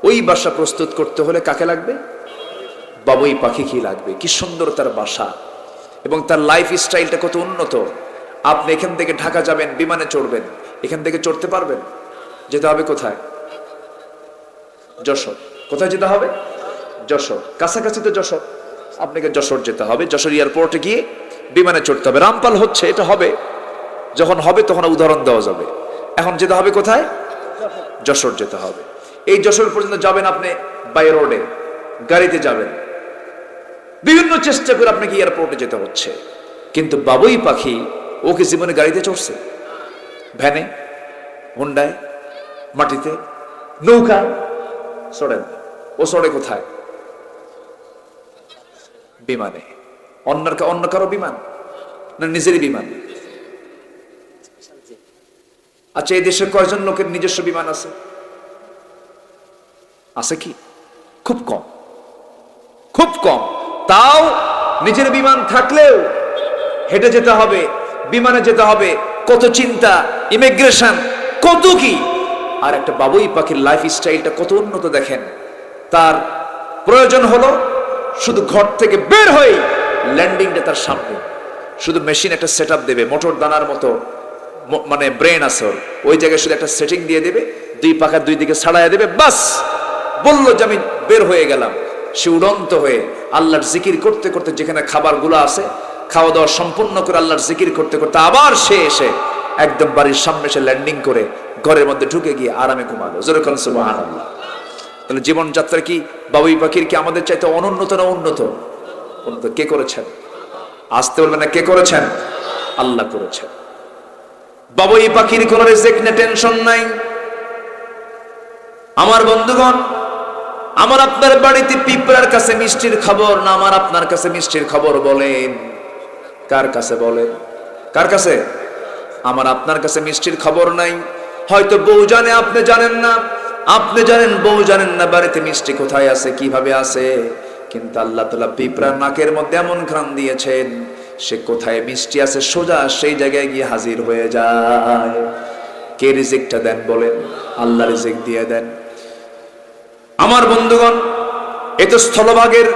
ওই বাসা প্রস্তুত করতে হলে কাকে লাগবে? বাবুই পাখি কি লাগবে? কি সুন্দর তার বাসা, এবং তার লাইফ স্টাইলটা কত উন্নত। আপনি এখান থেকে ঢাকা যাবেন, বিমানে চড়বেন, এখান থেকে চড়তে পারবেন? যেতে হবে কোথায়? যশোর। কোথায় যেতে হবে? যশোর। কাছাকাছি তো যশোর, আপনাকে যশোর যেতে হবে। যশোর এয়ারপোর্টে গিয়ে বিমানে চড়তে হবে। রামপাল হচ্ছে, এটা হবে, যখন হবে তখন উদাহরণ দেওয়া যাবে। এখন যেতে হবে কোথায়? যশোর যেতে হবে। এই যশোর পর্যন্ত যাবেন আপনি বাই রোডে, গাড়িতে যাবেন, বিভিন্ন চেষ্টা করে আপনাকে এয়ারপোর্টে যেতে হচ্ছে, কিন্তু বাবুই পাখি ও কি জীবনে গাড়িতে চড়ছে? ভ্যানে, হোন্ডায়, মাটিতে, নৌকা চড়ে না। ও চড়ে কোথায়? বিমানে। অন্য কারো বিমান না নিজেরই বিমান? আচ্ছা, এই দেশে কয়জন লোকের নিজস্ব বিমান আছে? আছে কি? খুব কম, খুব কম। তাও নিজের বিমান থাকলেও হেঁটে যেতে হবে, বিমানে যেতে হবে, কত চিন্তা, ইমিগ্রেশন, কত কি। আর একটা বাবুই পাখির লাইফ স্টাইলটা কত উন্নত দেখেন। তার প্রয়োজন হলো শুধু ঘর থেকে বের হয়ে ল্যান্ডিংটা তার সামনে, শুধু মেশিন একটা সেট আপ দেবে, মোটর দানার মতো মানে ব্রেন আছে ওর, ওই জায়গায় শুধু একটা সেটিং দিয়ে দেবে, দুই পাখার দুই দিকে ছাড়াইয়া দেবে, বাস বললো যে আমি বের হয়ে গেলাম। সে উড়ন্ত হয়ে আল্লাহর জিকির করতে করতে, যেখানে খাবারগুলো আছে খাওয়া দাওয়া সম্পূর্ণ করে আল্লাহর জিকির করতে করতে আবার সে এসে একদম বাড়ির সামনে এসে ল্যান্ডিং করে ঘরের মধ্যে ঢুকে গিয়ে আরামে ঘুমালো। যেরকম সুবহানাল্লাহ। তাহলে জীবনযাত্রা কি বাবুই পাখির কি আমাদের চাইতে অনুন্নত না উন্নত? উন্নত। কে করেছেন? আসতে বলবেন না, কে করেছেন? আল্লাহ করেছেন। বাবুই পাখির কোন রিজিক না, টেনশন নাই। আমার বন্ধুগণ, আমার আপনার বাড়িতে পিঁপড়ার কাছে মিষ্টির খবর না আমার আপনার কাছে মিষ্টির খবর বলেন? কার কাছে বলেন? কার কাছে? আমার আপনার কাছে মিষ্টির খবর নাই। হয়তো বউ জানে, আপনি জানেন না, আপনি জানেন বউ জানেন না বাড়িতে মিষ্টি কোথায় আছে, কিভাবে আছে। কিন্তু আল্লাহ তাআলা পিঁপড়ার নাকের মধ্যে এমন ঘ্রাণ দিয়েছেন, সে কোথায় মিষ্টি আছে সোজা সেই জায়গায় গিয়ে হাজির হয়ে যায়। কে রিজিকটা দেন বলেন? আল্লাহ রিজিক দিয়ে দেন। আমার বন্ধুগণ, এ তো স্থলভাগের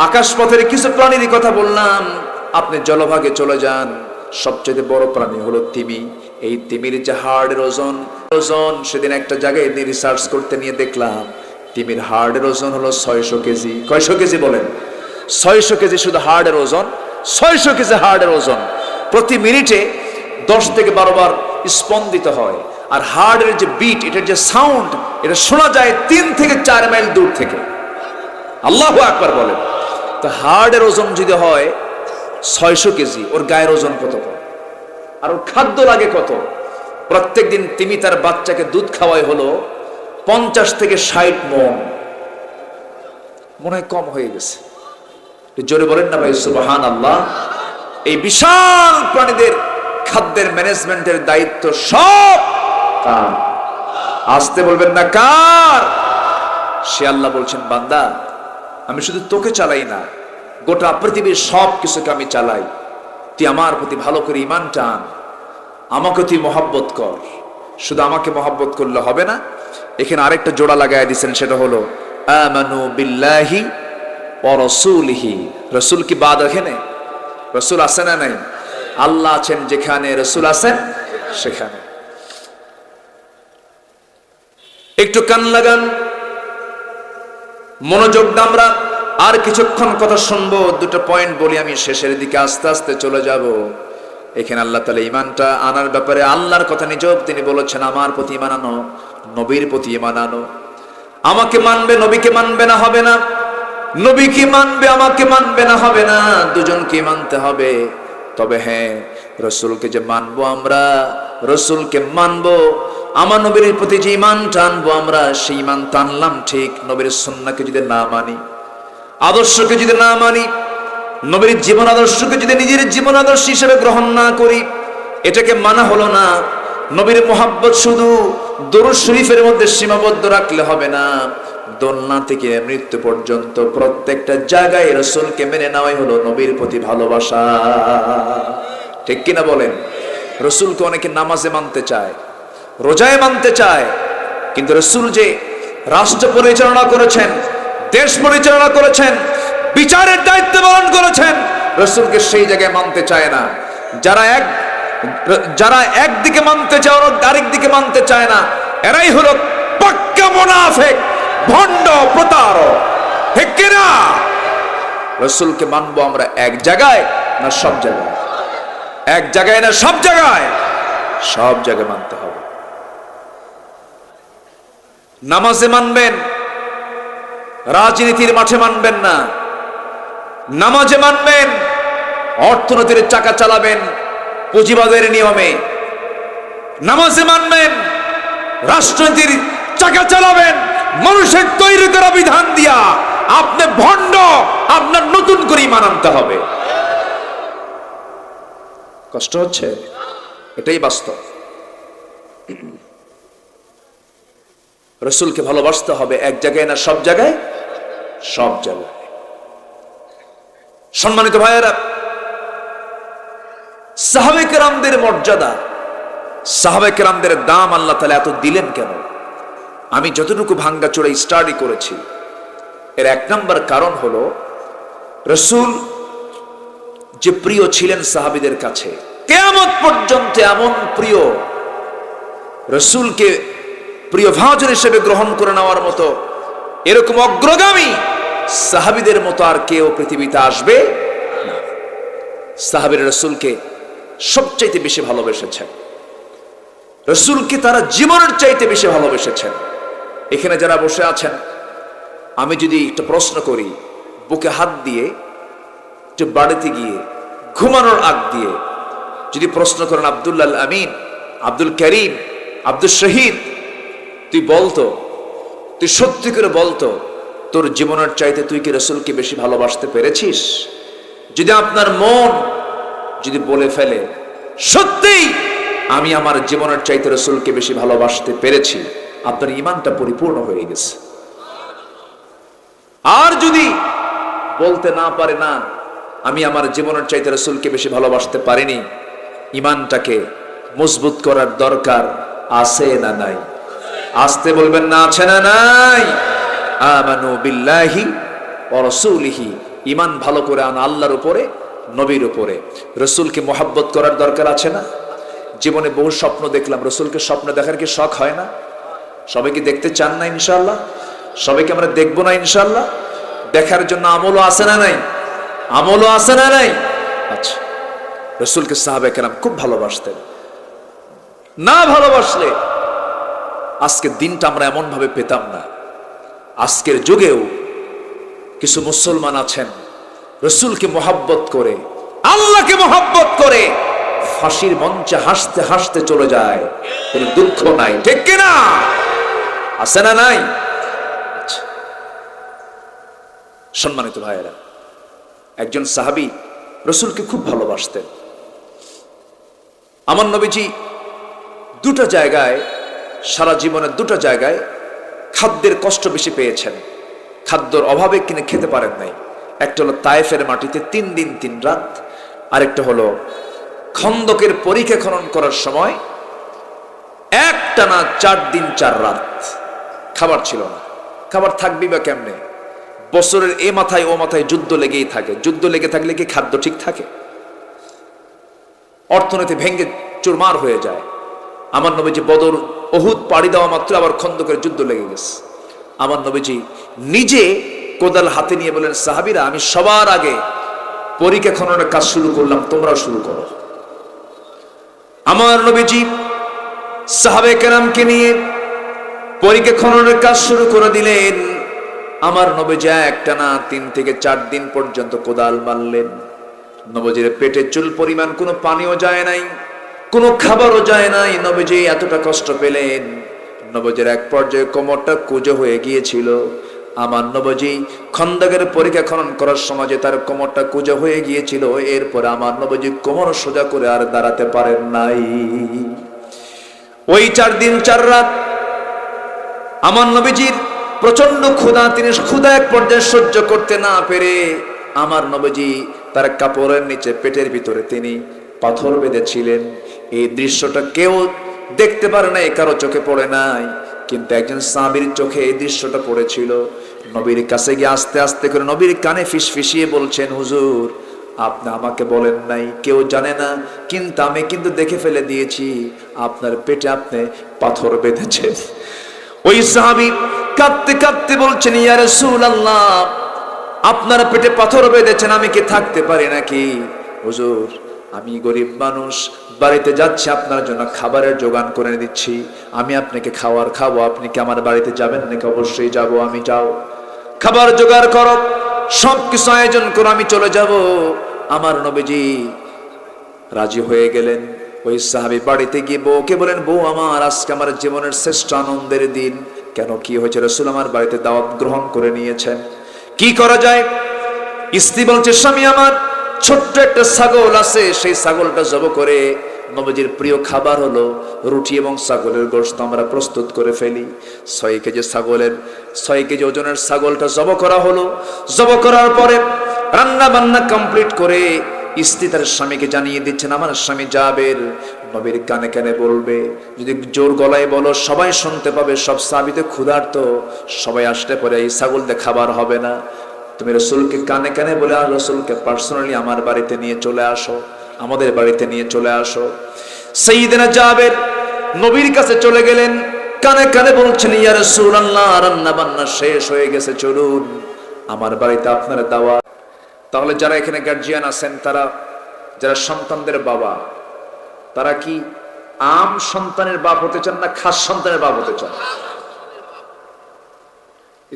আকাশপথের কিছু প্রাণীর কথা বললাম। আপনি জলভাগে চলে যান, সবচেয়ে বড় প্রাণী হলো তিমি। এই তিমির যে হাড়ের ওজন, সেদিন একটা জায়গায় রিসার্চ করতে নিয়ে দেখলাম তিমির হাড়ের ওজন হলো 600 কেজি। কয়শো কেজি বলেন? 600 কেজি শুধু হাড়ের ওজন। 600 কেজি হাড়ের ওজন। প্রতি মিনিটে 10 থেকে 12 বার স্পন্দিত হয়। আর হার্টের যে বিট, এটার যে সাউন্ড, এটা শোনা যায় 3 থেকে 4 মাইল দূর থেকে। আল্লাহু আকবার বলেন। তো হার্টের ওজন যদি হয় 600 কেজি, ওর গায়ের ওজন কত? আর ওর খাদ্য লাগে কত? প্রত্যেকদিন তিমি তার বাচ্চাকে দুধ খাওয়ায় হলো 50 থেকে 60 মণ। মনে হয় কম হয়ে গেছে। জোরে বলেন না ভাই সুবহানাল্লাহ। এই বিশাল প্রাণীদের খাদ্যের ম্যানেজমেন্টের দায়িত্ব সব কার? আসতে বলবেন না, কার? সে আল্লাহ বলছেন, বান্দা আমি শুধু তোকে চালাই না, গোটা পৃথিবীর সব কিছুকে আমি চালাই। তুই আমার প্রতি ভালো করে ঈমান টান, আমাকে তুই মহব্বত কর। শুধু আমাকে মহব্বত করলে হবে না, এখানে আরেকটা জোড়া লাগায় দিয়েছেন, সেটা হলো আমানু বিল্লাহি ওয়া রাসূলিহি। রাসূল কি বাদ এখানে? রাসূল আছে না নাই? আল্লাহ আছেন যেখানে, রাসূল আছেন সেখানে। একটু কান লাগান, মনোযোগ দিয়ে আমরা আর কিছুক্ষণ কথা শুনবো। দুটো পয়েন্ট বলি, আমি শেষের দিকে আস্তে আস্তে চলে যাব। এখানে আল্লাহ তাআলা ঈমানটা আনার ব্যাপারে আল্লাহর কথা নিজব তিনি বলেছেন, আমার প্রতি ঈমান আনো, নবীর প্রতি ঈমান আনো। আমাকে মানবে, নবীকে মানবে না, হবে না। নবীকে মানবে, আমাকে মানবে না, হবে না। দুজনকে মানতে হবে। তবে হ্যাঁ, রাসূলকে যে মানবো আমরা, রাসূলকে মানবো, আমার নবীর প্রতি যে ঈমান টানবো আমরা, সেই ঈমান টানলাম ঠিক। নবীর সুন্নাহকে যদি না মানি, আদর্শকে যদি না মানি, নবীর জীবন আদর্শকে যদি নিজের জীবন আদর্শ হিসেবে গ্রহণ না করি, এটাকে মানা হলো না। নবীর মোহাব্বত শুধু দরুদ শরীফের মধ্যে সীমাবদ্ধ রাখলে হবে না। দোলনা থেকে মৃত্যু পর্যন্ত প্রত্যেকটা জায়গায় রাসূলকে মেনে নেওয়াই হলো নবীর প্রতি ভালোবাসা। ঠিক কিনা বলেন? রাসূলকে অনেকে নামাজে মানতে চায়, রোজায় মানতে চায়, কিন্তু রাসূল যে রাষ্ট্র পরিচালনা করেছেন, দেশ পরিচালনা করেছেন, বিচারের দায়িত্ব পালন করেছেন, রাসূলকে সেই জায়গায় মানতে চায় না। যারা একদিকে মানতে চায়, আরেক দিকে মানতে চায় না, এরাই হলো পাক্কা মুনাফিক, ভণ্ড, প্রতারক। ঠিক কিনা? রাসূলকে মানবো আমরা এক জায়গায় না সব জায়গায়? এক জায়গায় না সব জায়গায়? সব জায়গায় মানতে হবে। নামাজে মানবেন, রাজনীতির মাঠে মানবেন না। নামাজে মানবেন, অর্থনীতির চাকা চালাবেন পুঁজিবাদের নিয়মে। নামাজে মানবেন, রাষ্ট্রনীতির চাকা চালাবেন মানুষের তৈরি করা বিধান দিয়া। আপনি ভণ্ড, আপনার নতুন করে ঈমান আনতে হবে। কষ্ট হচ্ছে, এটাই বাস্তব। রসুলকে ভালোবাসতে হবে, এক জায়গায় না সব জায়গায়, সব জায়গায়। সম্মানিত ভাইয়েরা, সাহাবে কেরামদের মর্যাদা, সাহাবে কেরামদের দাম আল্লাহ তাআলা এত দিলেন কেন? আমি যতটুকু ভাঙ্গা চোড়াই স্টাডি করেছি, এর এক নম্বর কারণ হলো রসুল যে প্রিয় ছিলেন সাহাবীদের কাছে, কিয়ামত পর্যন্ত এমন প্রিয়, রসুলকে প্রিয় ভাজন হিসেবে গ্রহণ করে নেওয়ার মতো এরকম অগ্রগামী সাহাবীদের মতো আর কেউ পৃথিবীতে আসবে না। সাহাবীরা রসুলকে সবচাইতে বেশি ভালোবেসেছেন, রসুলকে তারা জীবনের চাইতে বেশি ভালোবেসেছেন। এখানে যারা বসে আছেন, আমি যদি একটা প্রশ্ন করি, বুকে হাত দিয়ে একটু বাড়িতে গিয়ে ঘুমানোর আগ দিয়ে যদি প্রশ্ন করেন, আব্দুল আমিন, আব্দুল করিম, আব্দুল শহীদ, তুই বলতো, তুই সত্যি করে বলতো, তোর জীবনের চাইতে তুই কি রসুলকে বেশি ভালোবাসতে পেরেছিস? যদি আপনার মন যদি বলে ফেলে সত্যিই আমি আমার জীবনের চাইতে রসুলকে বেশি ভালোবাসতে পেরেছি, আপনার ঈমানটা পরিপূর্ণ হয়ে গেছে। আর যদি বলতে না পারে, না আমি আমার জীবনের চাইতে রসুলকে বেশি ভালোবাসতে পারিনি, ঈমানটাকে মজবুত করার দরকার আছে না নাই? আসতে বলবেন না, আছে না নাই? আমানু বিল্লাহি ওয়া রাসূলিহি, ঈমান ভালো করে আন আল্লাহর উপরে, নবীর উপরে। রসুলকে মোহাব্বত করার দরকার আছে না? জীবনে বহু স্বপ্ন দেখলাম, রসুলকে স্বপ্ন দেখার কি শখ হয় না? সবাইকে দেখতে চান না ইনশাআল্লাহ? সবাইকে আমরা দেখবো না ইনশাআল্লাহ? দেখার জন্য আমলও আছে না নাই? আমলও আছে না নাই? আচ্ছা, রসুলকে সাহাবায়ে কেরাম খুব ভালোবাসতেন। না ভালোবাসলে আজকের দিনটা আমরা এমন ভাবে পেতাম না। আজকের যুগেও কিছু মুসলমান আছেন রসুলকে মোহাব্বত করে, আল্লাহকে মোহাব্বত করে ফাঁসির মঞ্চে হাসতে হাসতে চলে যায়, কোনো দুঃখ নাই, ঠিক কিনা? আছে না নাই? সম্মানিত ভাইয়েরা, একজন সাহাবী রসুলকে খুব ভালোবাসতেন। আমার নবীজি দুটো জায়গায়, সারা জীবনের দুটো জায়গায় খাদ্যের কষ্ট বেশি পেয়েছেন, খাদ্যর অভাবে কিনে খেতে পারেন নাই। একটা হলো তায়েফের মাটিতে 3 দিন 3 রাত, আরেকটা হলো খন্দকের পরিখা খনন করার সময় একটানা 4 দিন 4 রাত খাবার ছিল না। খাবার থাকবি বা কেমনে? বছরের এ মাথায় ও মাথায় যুদ্ধ লেগেই থাকে। যুদ্ধ লেগে থাকলে কি খাদ্য ঠিক থাকে? অর্থনীতি ভেঙ্গে চুরমার হয়ে যায়। আমার নবীজি বদর উহুদ পাড়ি দেওয়া মাত্র আবার খন্দকের যুদ্ধ লেগে গেছে। আমার নবীজি নিজে কোদাল হাতে নিয়ে বলেন, সাহাবীরা আমি সবার আগে পরিখা খননের কাজ শুরু করলাম, তোমরাও শুরু করো। আমার নবীজি সাহাবে কেরামকে নিয়ে পরিখা খননের কাজ শুরু করে দিলেন। আমার নবীজি একটানা 3 থেকে 4 দিন পর্যন্ত কোদাল মারলেন। নবীজির পেটে চুল পরিমাণ কোনো পানিও যায় নাই, কোনো খাবারও যায় নাই। নবীজি এতটা কষ্ট পেলেন, নবীজির এক পর্যায়ে কোমরটা কুঁজো হয়ে গিয়েছিল। আমার নবীজি খন্দকের পরিখা খনন করার সময় যে তার কোমরটা কুঁজো হয়ে গিয়েছিল, এরপরে আমার নবীজি কোমর সোজা করে আর দাঁড়াতে পারেন নাই। ওই 4 দিন 4 রাত আমার নবীজির প্রচন্ড ক্ষুধা, তিনি ক্ষুধা এক পর্যায়ে সহ্য করতে না পেরে আমার নবীজি তার কাপড়ের নিচে পেটের ভিতরে তিনি পাথর বেঁধেছিলেন। এই দৃশ্যটা কেউ দেখতে পারে নাই, কারো চোখে পড়ে নাই, কিন্তু একজন সাহাবীর চোখে এই দৃশ্যটা পড়েছিল। নবীর কাছে গিয়ে আস্তে আস্তে করে নবীর কানে ফিসফিসিয়ে বলছেন, হুজুর আপনি আমাকে বলেন নাই, কেউ জানে না, কিন্তু আমি কিন্তু দেখে ফেলে দিয়েছি আপনার পেটে আপনি পাথর বেঁধেছেন। ওই সাহাবী কাঁদতে কাঁদতে বলছেন, ইয়া রাসূলুল্লাহ আপনার পেটে পাথর বেঁধেছেন, আমি কি থাকতে পারি নাকি? হুজুর আমি গরিব মানুষ, বাড়িতে যাচ্ছি, আপনার জন্য খাবারের জোগান করে দিচ্ছি, আমি আপনাকে খাবার খাবো, আপনি কি আমার বাড়িতে যাবেন নাকি? অবশ্যই যাব। আমি যাও, খাবার জোগাড় করো, সবকিছু আয়োজন করে আমি চলে যাব। আমার নবীজি রাজি হয়ে গেলেন। ওই সাহাবী বাড়িতে গিয়ে বউকে বলেন, বউ আমার, আজকে আমার জীবনের শ্রেষ্ঠ আনন্দের দিন। কেন, কি হয়েছে? রাসূল আমার বাড়িতে দাওয়াত গ্রহণ করে নিয়েছেন, কি করা যায়? স্ত্রী বলছে, স্বামী আমার ছোট্ট একটা ছাগল আছে, সেই ছাগলটা জবাই করে নবীজির প্রিয় খাবার হলো রুটি এবং ছাগলের গোশত আমরা প্রস্তুত করে ফেলি। 6 কেজি ছাগলের 6 কেজি ওজনের ছাগলটা জবাই করা হলো। জবাই করার পরে রান্না বান্না কমপ্লিট করে স্ত্রী তার স্বামীকে জানিয়ে দিচ্ছেন, আমার স্বামী জাবের নবীর কানে কানে বলবে, যদি জোর গলায় বলো সবাই শুনতে পাবে, সব সাহাবীতে ক্ষুধার্ত, সবাই আসতে পারে, এই ছাগল দিয়ে খাবার হবে না। তুমি রাসূলকে কানে কানে বলে আর রাসূলকে পার্সোনালি আমার বাড়িতে নিয়ে চলে আসো, আমাদের বাড়িতে নিয়ে চলে আসো। সাইয়েদনা জাবের নবীর কাছে চলে গেলেন, কানে কানে বলছেন, ইয়া রাসূলুল্লাহ, রান্না বান্না শেষ হয়ে গেছে, চলুন আমার বাড়িতে আপনার দাওয়াত। তাহলে যারা এখানে গার্জিয়ান আছেন, তারা যারা সন্তানদের বাবা, তারা কি আম সন্তানের বাপ হতে চান না খাস সন্তানের বাপ হতে চান?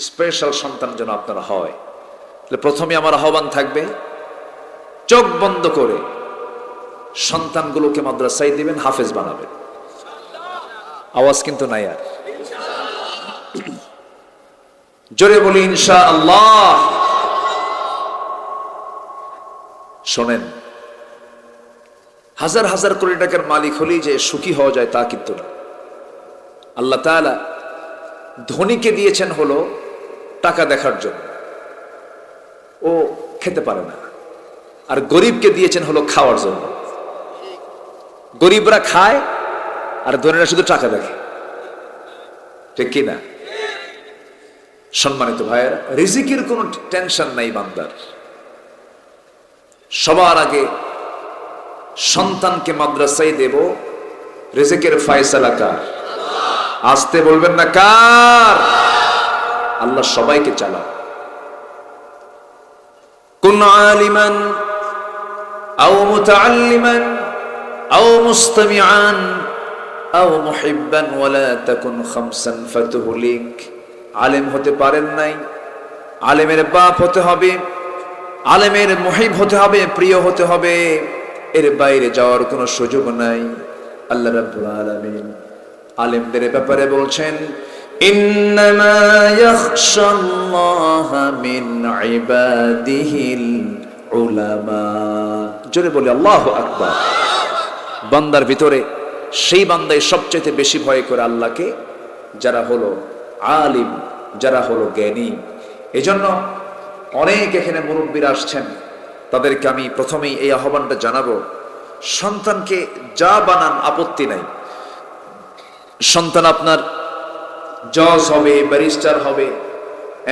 স্পেশাল সন্তান যেন আপনারা হয়। প্রথমে আমার আহ্বান থাকবে, চোখ বন্ধ করে সন্তানগুলোকে মাদ্রাসায় দিবেন, হাফেজ বানাবেন। আওয়াজ কিন্তু নাই আর, জোরে বলি ইনশাআল্লাহ। শোনেন, হাজার হাজার কোটি টাকার মালিক হলেই যে সুখী হওয়া যায় তা কিন্তু না। আল্লাহ তাআলা ধনীকে দিয়েছেন হলো টাকা দেখার জন্য, ও খেতে পারে না। আর গরিবকে দিয়েছেন হলো খাওয়ার জন্য। গরিবরা খায় আর ধনীরা শুধু টাকা দেখে, ঠিক কি না? সম্মানিত ভাইয়েরা, রিজিকের কোনো টেনশন নাই বান্দার। সবার আগে সন্তানকে মাদ্রাসায় দেব, রিজিকের ফয়সালা কার? আসতে বলবেন না কার? আল্লাহ সবাইকে চালান। কুন আলিমান আও মুতাআল্লিমান আও মুস্তামিআন আও মুহিব্বান ওয়ালা তাকুন খামসান ফাতুহলিক। আলেম হতে পারেন নাই, আলেমের বাপ হতে হবে, আলেমের মুহিব হতে হবে, প্রিয় হতে হবে, এর বাইরে যাওয়ার কোনো সুযোগ নাই। আল্লাহ রাব্বুল আলামিন আলেমদের ব্যাপারে বলছেন, ইন্নামা ইয়াখশাল্লাহা মিন ইবাদিহিল উলামা। জোরে বলি আল্লাহু আকবার। বান্দার ভিতরে সেই বান্দাই সবচেয়ে বেশি ভয় করে আল্লাহকে, যারা হলো আলিম, যারা হলো জ্ঞানী। এজন্য অনেক এখানে মুরব্বীরা আসছেন, তাদেরকে আমি প্রথমেই এই আহ্বানটা জানাবো, সন্তানকে যা বানান আপত্তি নাই। সন্তান আপনার জজ হবে, ব্যারিস্টার হবে,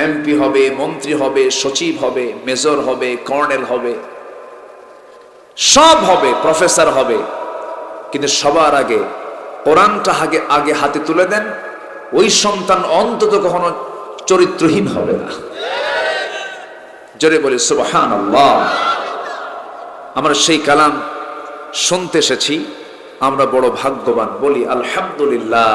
এমপি হবে, মন্ত্রী হবে, সচিব হবে, মেজর হবে, কর্নেল হবে, সব হবে, প্রফেসর হবে, কিন্তু সবার আগে কোরআনটা আগে হাতে তুলে দেন, ওই সন্তান অন্তত কখনো চরিত্রহীন হবে না। জোরে বলি সুবহানাল্লাহ। আমরা সেই কালাম শুনতে এসেছি, আমরা বড় ভাগ্যবান, বলি আলহামদুলিল্লাহ।